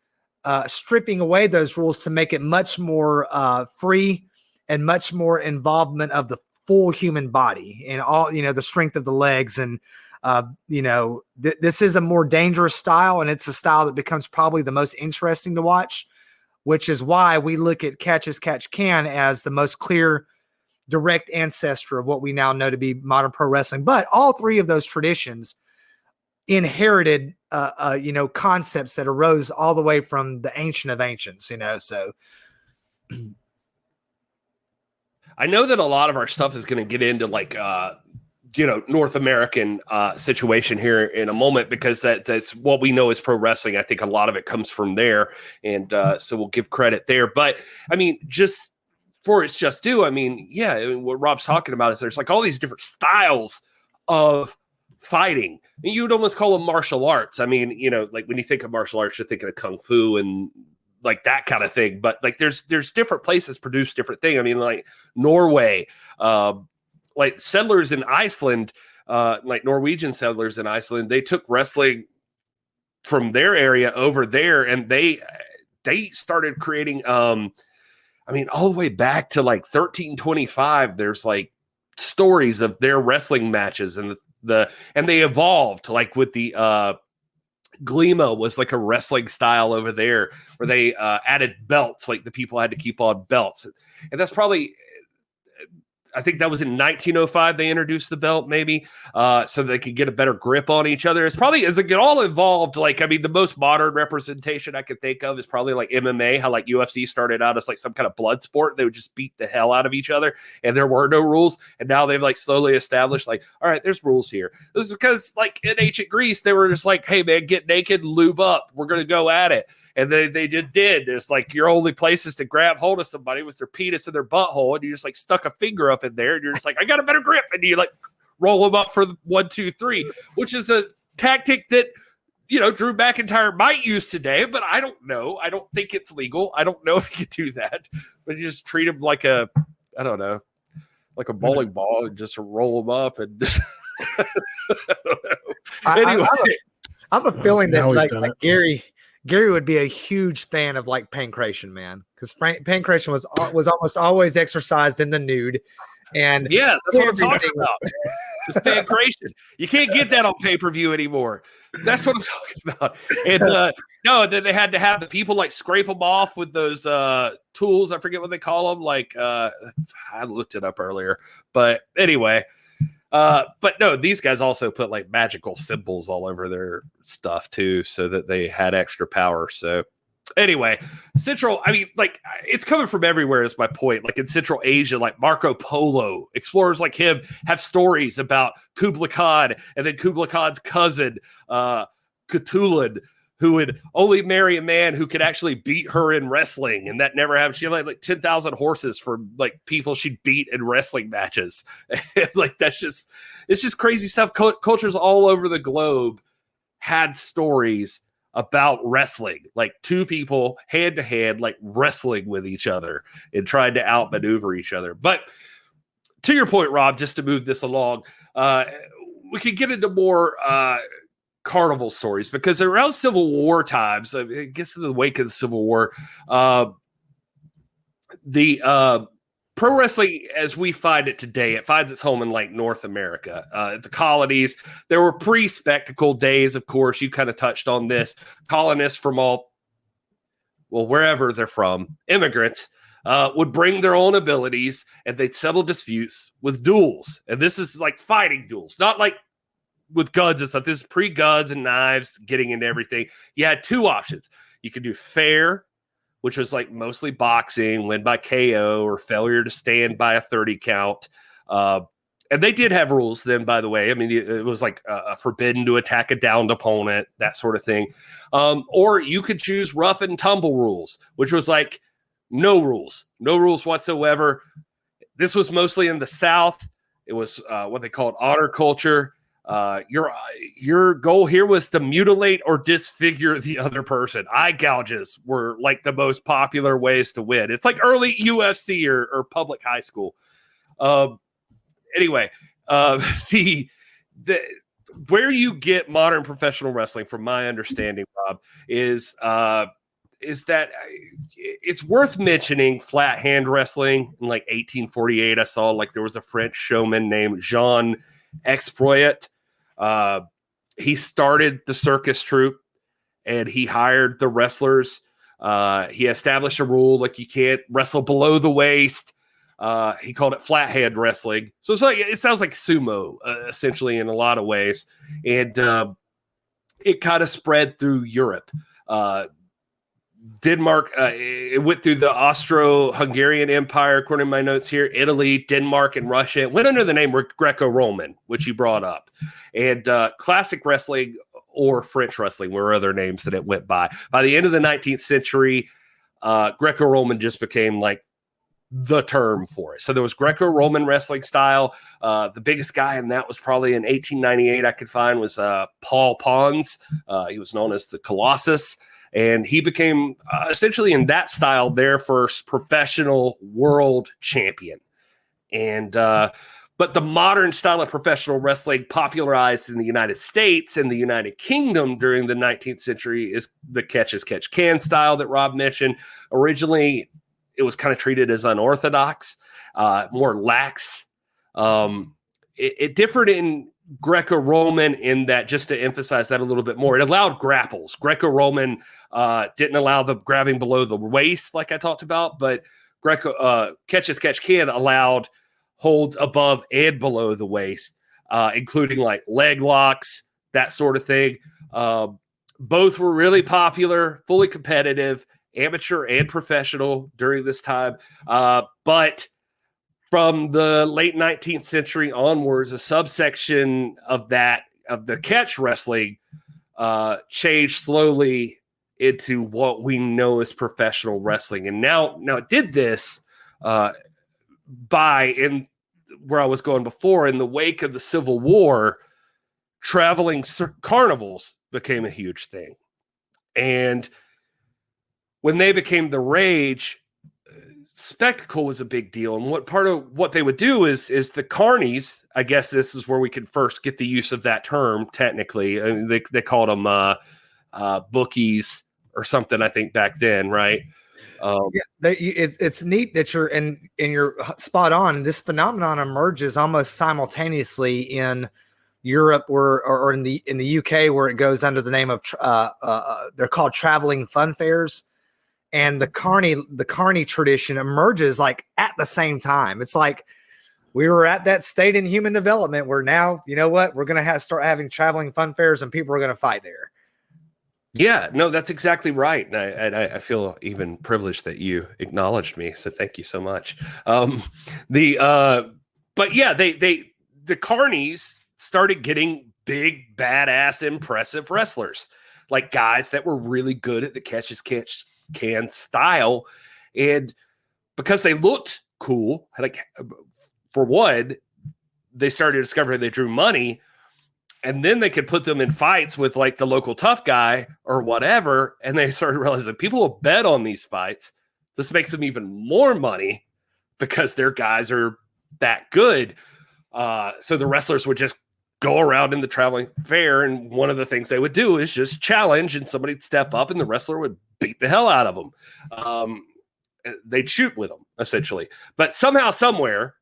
stripping away those rules to make it much more free and much more involvement of the full human body and all, the strength of the legs. And, this is a more dangerous style, and it's a style that becomes probably the most interesting to watch, which is why we look at catch as catch can as the most clear, direct ancestor of what we now know to be modern pro wrestling. But all three of those traditions inherited, concepts that arose all the way from the ancient of ancients, so.
I know that a lot of our stuff is going to get into like, North American situation here in a moment, because that's what we know as pro wrestling. I think a lot of it comes from there. And so we'll give credit there. But I mean, just for its just due, what Rob's talking about is there's like all these different styles of fighting. You would almost call them martial arts. Like when you think of martial arts, you're thinking of kung fu and like that kind of thing. But like there's different places produce different things. Like Norway, like settlers in Iceland, like Norwegian settlers in Iceland, they took wrestling from their area over there, and they started creating all the way back to like 1325. There's like stories of their wrestling matches, and they evolved, like with the Glima was like a wrestling style over there where they added belts, like the people had to keep on belts. And that's probably, I think that was in 1905 they introduced the belt, maybe, so they could get a better grip on each other. It's probably, as it get all involved, the most modern representation I could think of is probably like MMA, how like UFC started out as like some kind of blood sport. They would just beat the hell out of each other, and there were no rules. And now they've like slowly established like, all right, there's rules here. This is because like in ancient Greece, they were just like, hey man, get naked, lube up. We're going to go at it. And they just did. It's like your only places to grab hold of somebody was their penis and their butthole, and you just like stuck a finger up in there, and you're just like, I got a better grip, and you like roll them up for the 1, 2, 3, which is a tactic that Drew McIntyre might use today, but I don't know. I don't think it's legal. I don't know if you could do that, but you just treat them like a bowling ball and just roll them up and. I don't know. Anyway,
I have a feeling that like Gary would be a huge fan of like pancration, man, because pancration was almost always exercised in the nude. And
yeah, that's what I'm talking about. It's pancration. You can't get that on pay-per-view anymore. That's what I'm talking about. And no, they had to have the people like scrape them off with those tools. I forget what they call them. Like I looked it up earlier, but anyway. But no, these guys also put like magical symbols all over their stuff too, so that they had extra power. So Anyway, it's coming from everywhere is my point. Like in Central Asia, like Marco Polo, explorers like him have stories about Kublai Khan and then Kublai Khan's cousin, Kutulin, who would only marry a man who could actually beat her in wrestling. And that never happened. She had like 10,000 horses for like people she'd beat in wrestling matches. Like, it's just crazy stuff. Cultures all over the globe had stories about wrestling, like two people hand to hand, like wrestling with each other and trying to outmaneuver each other. But to your point, Rob, just to move this along, we could get into more carnival stories, because around Civil War times, I guess in the wake of the Civil War, the pro wrestling as we find it today, it finds its home in like North America. The colonies, there were pre-spectacle days, of course. You kind of touched on this. Colonists from wherever they're from, immigrants, would bring their own abilities and they'd settle disputes with duels. And this is like fighting duels, not like with guns and stuff. This is pre-guns and knives, getting into everything. You had two options. You could do fair, which was like mostly boxing, win by KO or failure to stand by a 30 count. And they did have rules then, by the way. I mean, it was like forbidden to attack a downed opponent, that sort of thing. Or you could choose rough and tumble rules, which was like no rules whatsoever. This was mostly in the South. It was what they called honor culture. Your goal here was to mutilate or disfigure the other person. Eye gouges were like the most popular ways to win. It's like early UFC or public high school. Anyway, the where you get modern professional wrestling, from my understanding, Rob, is that it's worth mentioning flat hand wrestling in like 1848. I saw like there was a French showman named Jean Exproyat. He started the circus troupe and he hired the wrestlers. He established a rule like you can't wrestle below the waist. He called it flat hand wrestling. So it sounds like sumo, essentially, in a lot of ways. And it kind of spread through Europe. Denmark, it went through the Austro-Hungarian Empire, according to my notes here, Italy, Denmark, and Russia. It went under the name Greco-Roman, which you brought up. And classic wrestling or French wrestling were other names that it went by. By the end of the 19th century, Greco-Roman just became like the term for it. So there was Greco-Roman wrestling style. The biggest guy in that was probably in 1898 I could find was Paul Pons. He was known as the Colossus. And he became essentially in that style their first professional world champion. And but the modern style of professional wrestling popularized in the United States and the United Kingdom during the 19th century is the catch as catch can style that Rob mentioned. Originally, it was kind of treated as unorthodox, more lax. It differed in Greco-Roman in that, just to emphasize that a little bit more, it allowed grapples. Greco-Roman didn't allow the grabbing below the waist like I talked about, but catch as catch can allowed holds above and below the waist, including like leg locks, that sort of thing. Both were really popular, fully competitive, amateur and professional during this time. But from the late 19th century onwards, a subsection of the catch wrestling changed slowly into what we know as professional wrestling. And now it did this in where I was going before, in the wake of the Civil War, traveling carnivals became a huge thing. And when they became the rage, spectacle was a big deal. And what part of what they would do is the carnies, I guess this is where we can first get the use of that term technically. I mean, they called them bookies or something, I think, back then, right?
It's neat that you're spot on. This phenomenon emerges almost simultaneously in Europe or in the UK, where it goes under the name of they're called traveling fun fairs. And the carny tradition emerges like at the same time. It's like we were at that state in human development where now, you know what, we're going to start having traveling fun fairs and people are going to fight there.
Yeah, no, that's exactly right. And I feel even privileged that you acknowledged me. So thank you so much. The but yeah, the carnies started getting big, badass, impressive wrestlers, like guys that were really good at the catch as catch can style. And because they looked cool, like for one, they started discovering they drew money, and then they could put them in fights with like the local tough guy or whatever. And they started realizing people will bet on these fights. This makes them even more money because their guys are that good. So the wrestlers would just go around in the traveling fair. And one of the things they would do is just challenge, and somebody'd step up and the wrestler would beat the hell out of them. They'd shoot with them essentially. But somehow, somewhere,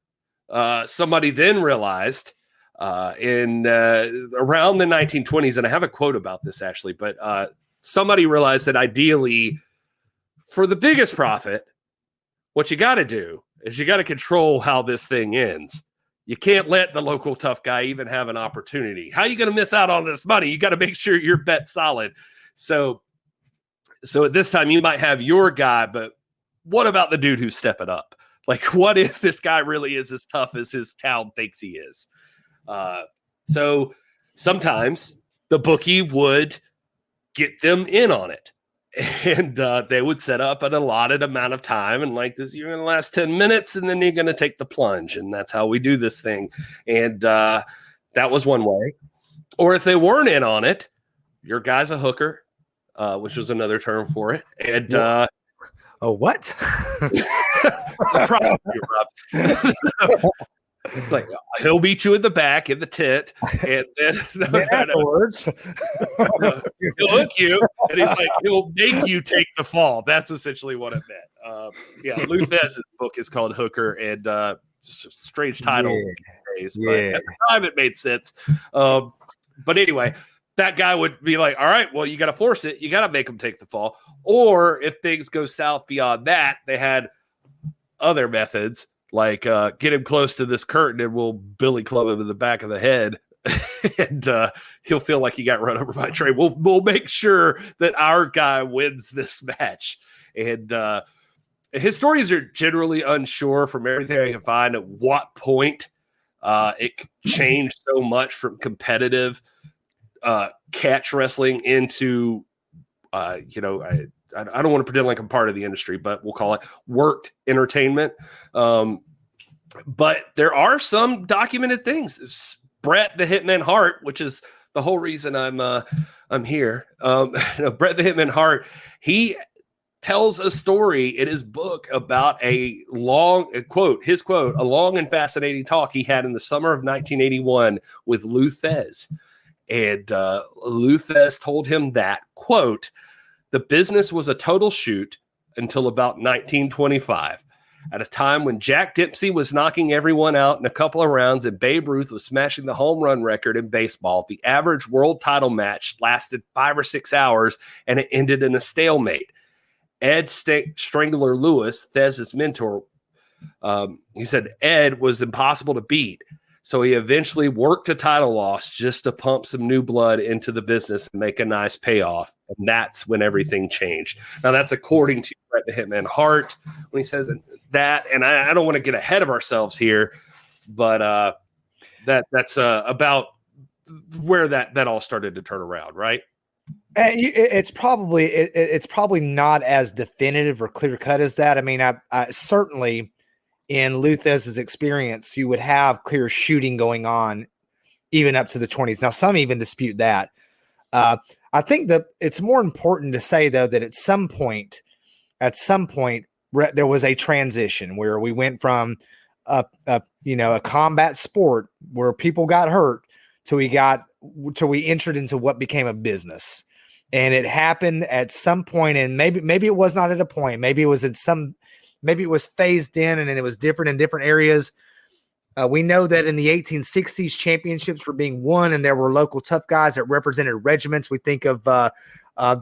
somebody then realized in around the 1920s, and I have a quote about this actually, but somebody realized that ideally, for the biggest profit, what you got to do is you got to control how this thing ends. You can't let the local tough guy even have an opportunity. How are you going to miss out on this money? You got to make sure your bet's solid. So at this time, you might have your guy, but what about the dude who's stepping up? Like, what if this guy really is as tough as his town thinks he is? So sometimes the bookie would get them in on it, and they would set up an allotted amount of time, and like this, you're going to last 10 minutes, and then you're going to take the plunge, and that's how we do this thing. And that was one way. Or if they weren't in on it, your guy's a hooker, which was another term for it. And
oh, what?
It's like he'll beat you in the back, in the tit, and then
afterwards
he'll hook you, and he's like he'll make you take the fall. That's essentially what it meant. Yeah, Lou Thesz's book is called Hooker, and strange title, but at the time it made sense. But anyway, that guy would be like, all right, well, you got to force it. You got to make him take the fall. Or if things go south beyond that, they had other methods, like get him close to this curtain and we'll billy club him in the back of the head. And he'll feel like he got run over by a train. We'll make sure that our guy wins this match. And historians are generally unsure from everything I can find at what point it changed so much from competitive catch wrestling into, I don't want to pretend like I'm part of the industry, but we'll call it worked entertainment. But there are some documented things. Bret the Hitman Hart, which is the whole reason I'm here. Bret the Hitman Hart, he tells a story in his book about a long his quote, a long and fascinating talk he had in the summer of 1981 with Lou Thesz. And Lou Thesz told him that, quote, the business was a total shoot until about 1925, at a time when Jack Dempsey was knocking everyone out in a couple of rounds and Babe Ruth was smashing the home run record in baseball. The average world title match lasted 5 or 6 hours, and it ended in a stalemate. Ed Strangler Lewis, Thesz's mentor, he said Ed was impossible to beat. So he eventually worked a title loss just to pump some new blood into the business and make a nice payoff. And that's when everything changed. Now, that's according to Bret the Hitman Hart when he says that. And I don't want to get ahead of ourselves here, but that's about where that all started to turn around, right?
It's probably not as definitive or clear cut as that. I mean, I certainly, in Lou Thesz's experience, you would have clear shooting going on even up to the 20s. Now, some even dispute that. I think that it's more important to say, though, that at some point, there was a transition where we went from a combat sport where people got hurt till we entered into what became a business. And it happened at some point, and maybe it was not at a point. Maybe it was phased in, and then it was different in different areas. We know that in the 1860s, championships were being won, and there were local tough guys that represented regiments. We think of the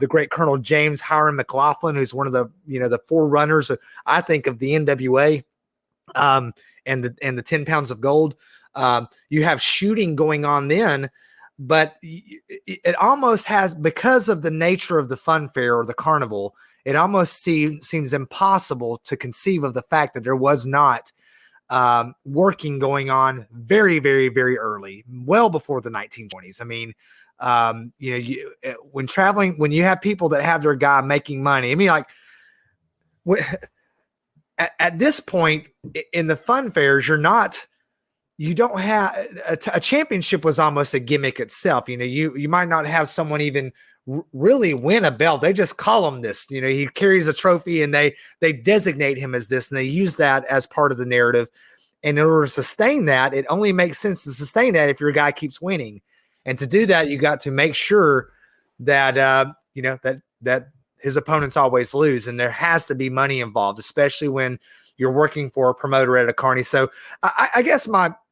great Colonel James Hiram McLaughlin, who's one of the forerunners. I think of the NWA and the 10 pounds of gold. You have shooting going on then. but it almost has, because of the nature of the fun fair or the carnival, it almost seems impossible to conceive of the fact that there was not working going on very, very, very early, well before the 1920s. I mean, when traveling, when you have people that have their guy making money, I mean, like at this point in the fun fairs, you don't have a championship was almost a gimmick itself. You might not have someone even really win a belt. They just call him this. He carries a trophy and they designate him as this, and they use that as part of the narrative. And in order to sustain that, it only makes sense to sustain that if your guy keeps winning. And to do that, you got to make sure that that his opponents always lose, and there has to be money involved, especially when you're working for a promoter at a carny. So I guess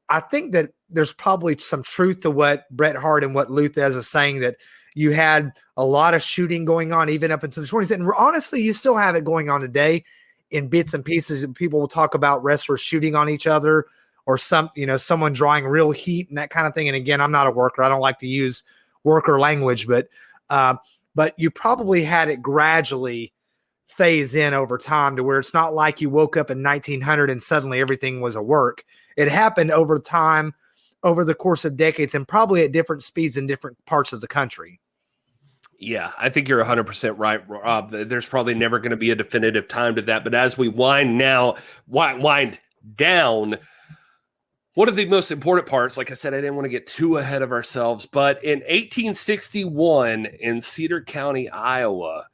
I think that there's probably some truth to what Bret Hart and what Luthez is saying, that you had a lot of shooting going on even up into the 20s. And honestly, you still have it going on today in bits and pieces. People will talk about wrestlers shooting on each other, or someone drawing real heat and that kind of thing. And again, I'm not a worker. I don't like to use worker language, but you probably had it gradually phase in over time to where it's not like you woke up in 1900 and suddenly everything was a work. It happened over time, over the course of decades, and probably at different speeds in different parts of the country.
Yeah, I think you're 100% right, Rob. There's probably never going to be a definitive time to that. But as we wind down, one of the most important parts, like I said, I didn't want to get too ahead of ourselves, but in 1861 in Cedar County, Iowa,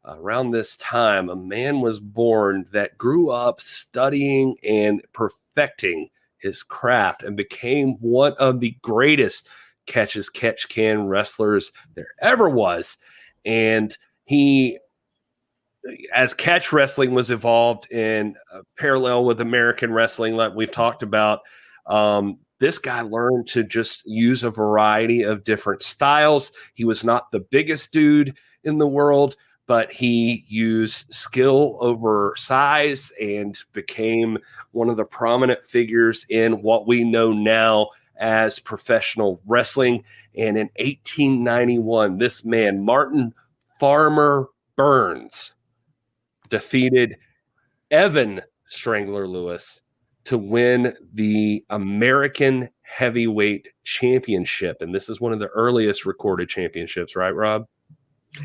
around this time, a man was born that grew up studying and perfecting his craft and became one of the greatest catch-can wrestlers there ever was. And he, as catch wrestling was evolved in parallel with American wrestling, like we've talked about, this guy learned to just use a variety of different styles. He was not the biggest dude in the world, but he used skill over size and became one of the prominent figures in what we know now as professional wrestling. And in 1891, this man, Martin Farmer Burns, defeated Evan Strangler Lewis to win the American Heavyweight Championship. And this is one of the earliest recorded championships, right, Rob?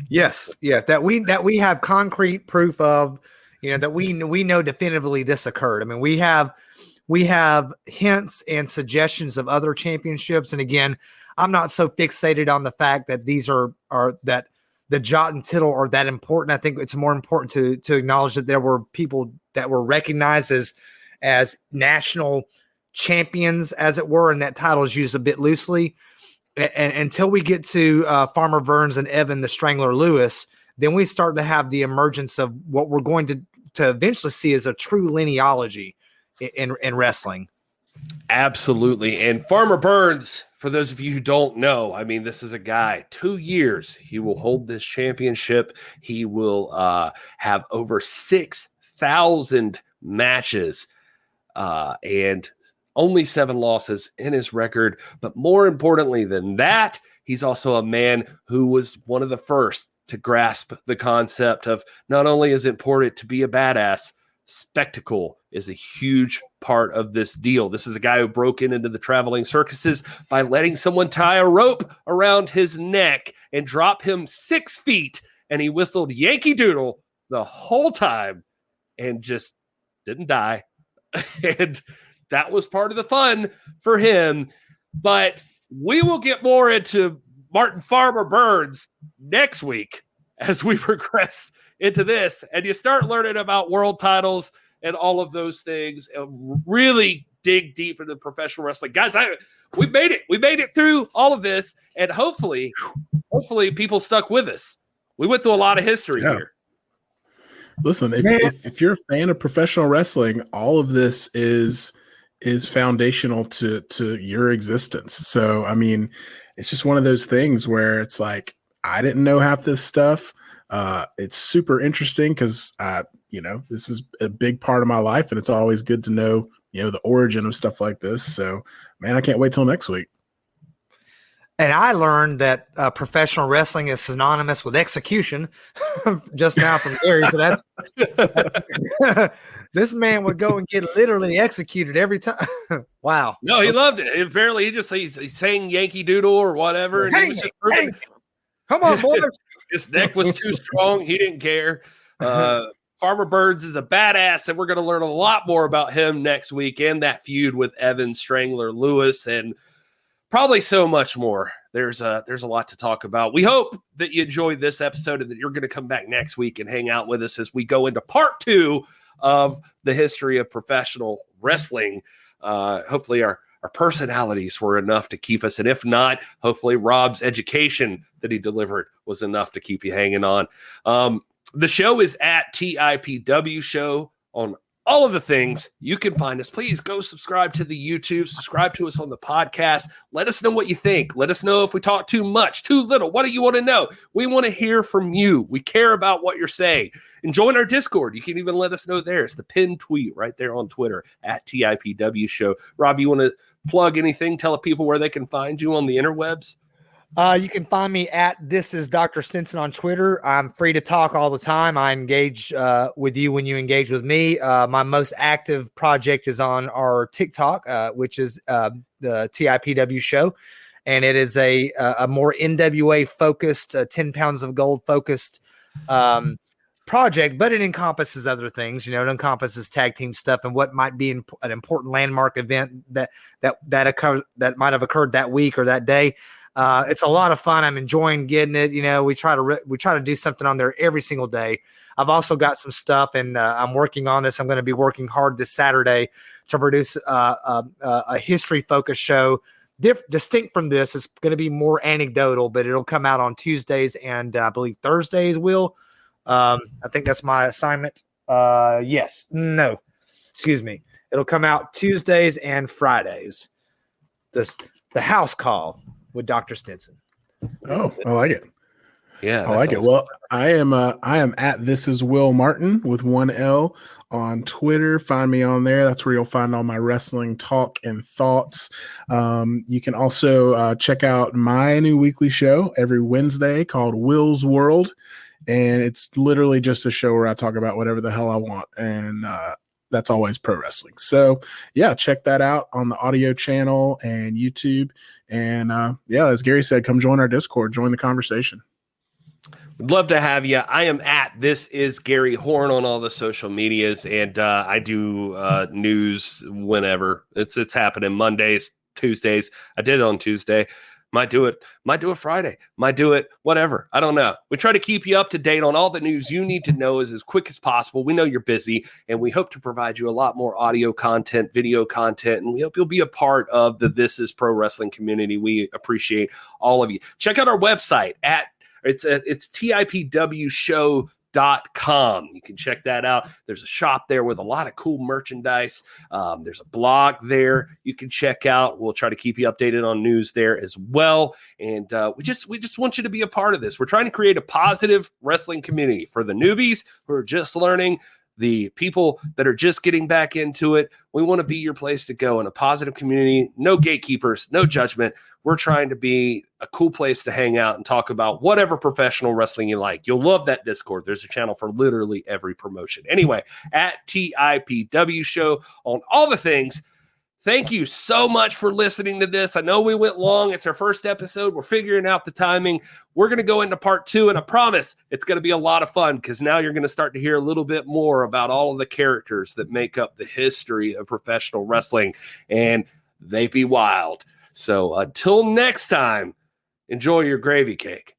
Yes, that we have concrete proof of, that we know definitively this occurred. I mean, we have hints and suggestions of other championships. And again, I'm not so fixated on the fact that these are that the jot and tittle are that important. I think it's more important to acknowledge that there were people that were recognized as national champions, as it were, and that title is used a bit loosely. And until we get to Farmer Burns and Evan the Strangler Lewis, then we start to have the emergence of what we're going to eventually see as a true lineology in wrestling.
Absolutely. And Farmer Burns, for those of you who don't know, I mean, this is a guy, 2 years, he will hold this championship. He will have over 6,000 matches and only 7 losses in his record. But more importantly than that, he's also a man who was one of the first to grasp the concept of not only is it important to be a badass, spectacle is a huge part of this deal. This is a guy who broke into the traveling circuses by letting someone tie a rope around his neck and drop him 6 feet. And he whistled Yankee Doodle the whole time and just didn't die. And that was part of the fun for him. But we will get more into Martin Farmer Burns next week as we progress into this. And you start learning about world titles and all of those things and really dig deep into professional wrestling. Guys, we made it. We made it through all of this. And hopefully people stuck with us. We went through a lot of history here.
Listen, if you're a fan of professional wrestling, all of this is foundational to your existence. So, I mean, it's just one of those things where it's like, I didn't know half this stuff. It's super interesting because, this is a big part of my life, and it's always good to know, the origin of stuff like this. So, man, I can't wait till next week.
And I learned that professional wrestling is synonymous with execution just now from Gary. So that's this man would go and get literally executed every time. Wow.
No, he loved it. Apparently, he's saying Yankee Doodle or whatever, and he was just proving
come on, boys.
his neck was too strong. He didn't care. Farmer Burns is a badass, and we're going to learn a lot more about him next week and that feud with Evan Strangler Lewis, and probably so much more. There's a lot to talk about. We hope that you enjoyed this episode and that you're going to come back next week and hang out with us as we go into part 2 of the history of professional wrestling. Hopefully our personalities were enough to keep us. And if not, hopefully Rob's education that he delivered was enough to keep you hanging on. The show is at TIPW Show on all of the things. You can find us. Please go subscribe to the YouTube, subscribe to us on the podcast. Let us know what you think. Let us know if we talk too much, too little. What do you want to know? We want to hear from you. We care about what you're saying. And join our Discord. You can even let us know there. It's the pinned tweet right there on Twitter at TIPW Show. Rob, you want to plug anything? Tell people where they can find you on the interwebs?
You can find me at This Is Dr. Stinson on Twitter. I'm free to talk all the time. I engage with you when you engage with me. My most active project is on our TikTok, which is the TIPW Show. And it is a more NWA focused, 10 pounds of gold focused project, but it encompasses other things. It encompasses tag team stuff and what might be an important landmark event that might have occurred that week or that day. It's a lot of fun. I'm enjoying getting it. We try to do something on there every single day. I've also got some stuff, and I'm working on this. I'm going to be working hard this Saturday to produce a history-focused show, distinct from this. It's going to be more anecdotal, but it'll come out on Tuesdays and I believe Thursdays. I think that's my assignment. Yes. No. Excuse me. It'll come out Tuesdays and Fridays. The house call with Dr. Stinson.
Oh, I like it.
Yeah,
I like it. Well, I am at This Is Will Martin with 1 L on Twitter. Find me on there. That's where you'll find all my wrestling talk and thoughts. You can also check out my new weekly show every Wednesday called Will's World. And it's literally just a show where I talk about whatever the hell I want. And that's always pro wrestling. So yeah, check that out on the audio channel and YouTube. And as Gary said, come join our Discord, join the conversation.
Would love to have you. I am at This Is Gary Horn on all the social medias, and I do news whenever it's happening. Mondays, Tuesdays. I did it on Tuesday. Might do it Friday. Might do it whatever. I don't know. We try to keep you up to date on all the news you need to know as quick as possible. We know you're busy, and we hope to provide you a lot more audio content, video content, and we hope you'll be a part of the This Is Pro Wrestling community. We appreciate all of you. Check out our website it's TIPWshow.com. You can check that out. There's a shop there with a lot of cool merchandise. There's a blog there you can check out. We'll try to keep you updated on news there as well. And we just want you to be a part of this. We're trying to create a positive wrestling community for the newbies who are just learning, the people that are just getting back into it. We want to be your place to go in a positive community. No gatekeepers, no judgment. We're trying to be a cool place to hang out and talk about whatever professional wrestling you like. You'll love that Discord. There's a channel for literally every promotion. Anyway, at TIPW Show on all the things. Thank you so much for listening to this. I know we went long. It's our first episode. We're figuring out the timing. We're going to go into part 2, and I promise it's going to be a lot of fun because now you're going to start to hear a little bit more about all of the characters that make up the history of professional wrestling, and they be wild. So until next time, enjoy your gravy cake.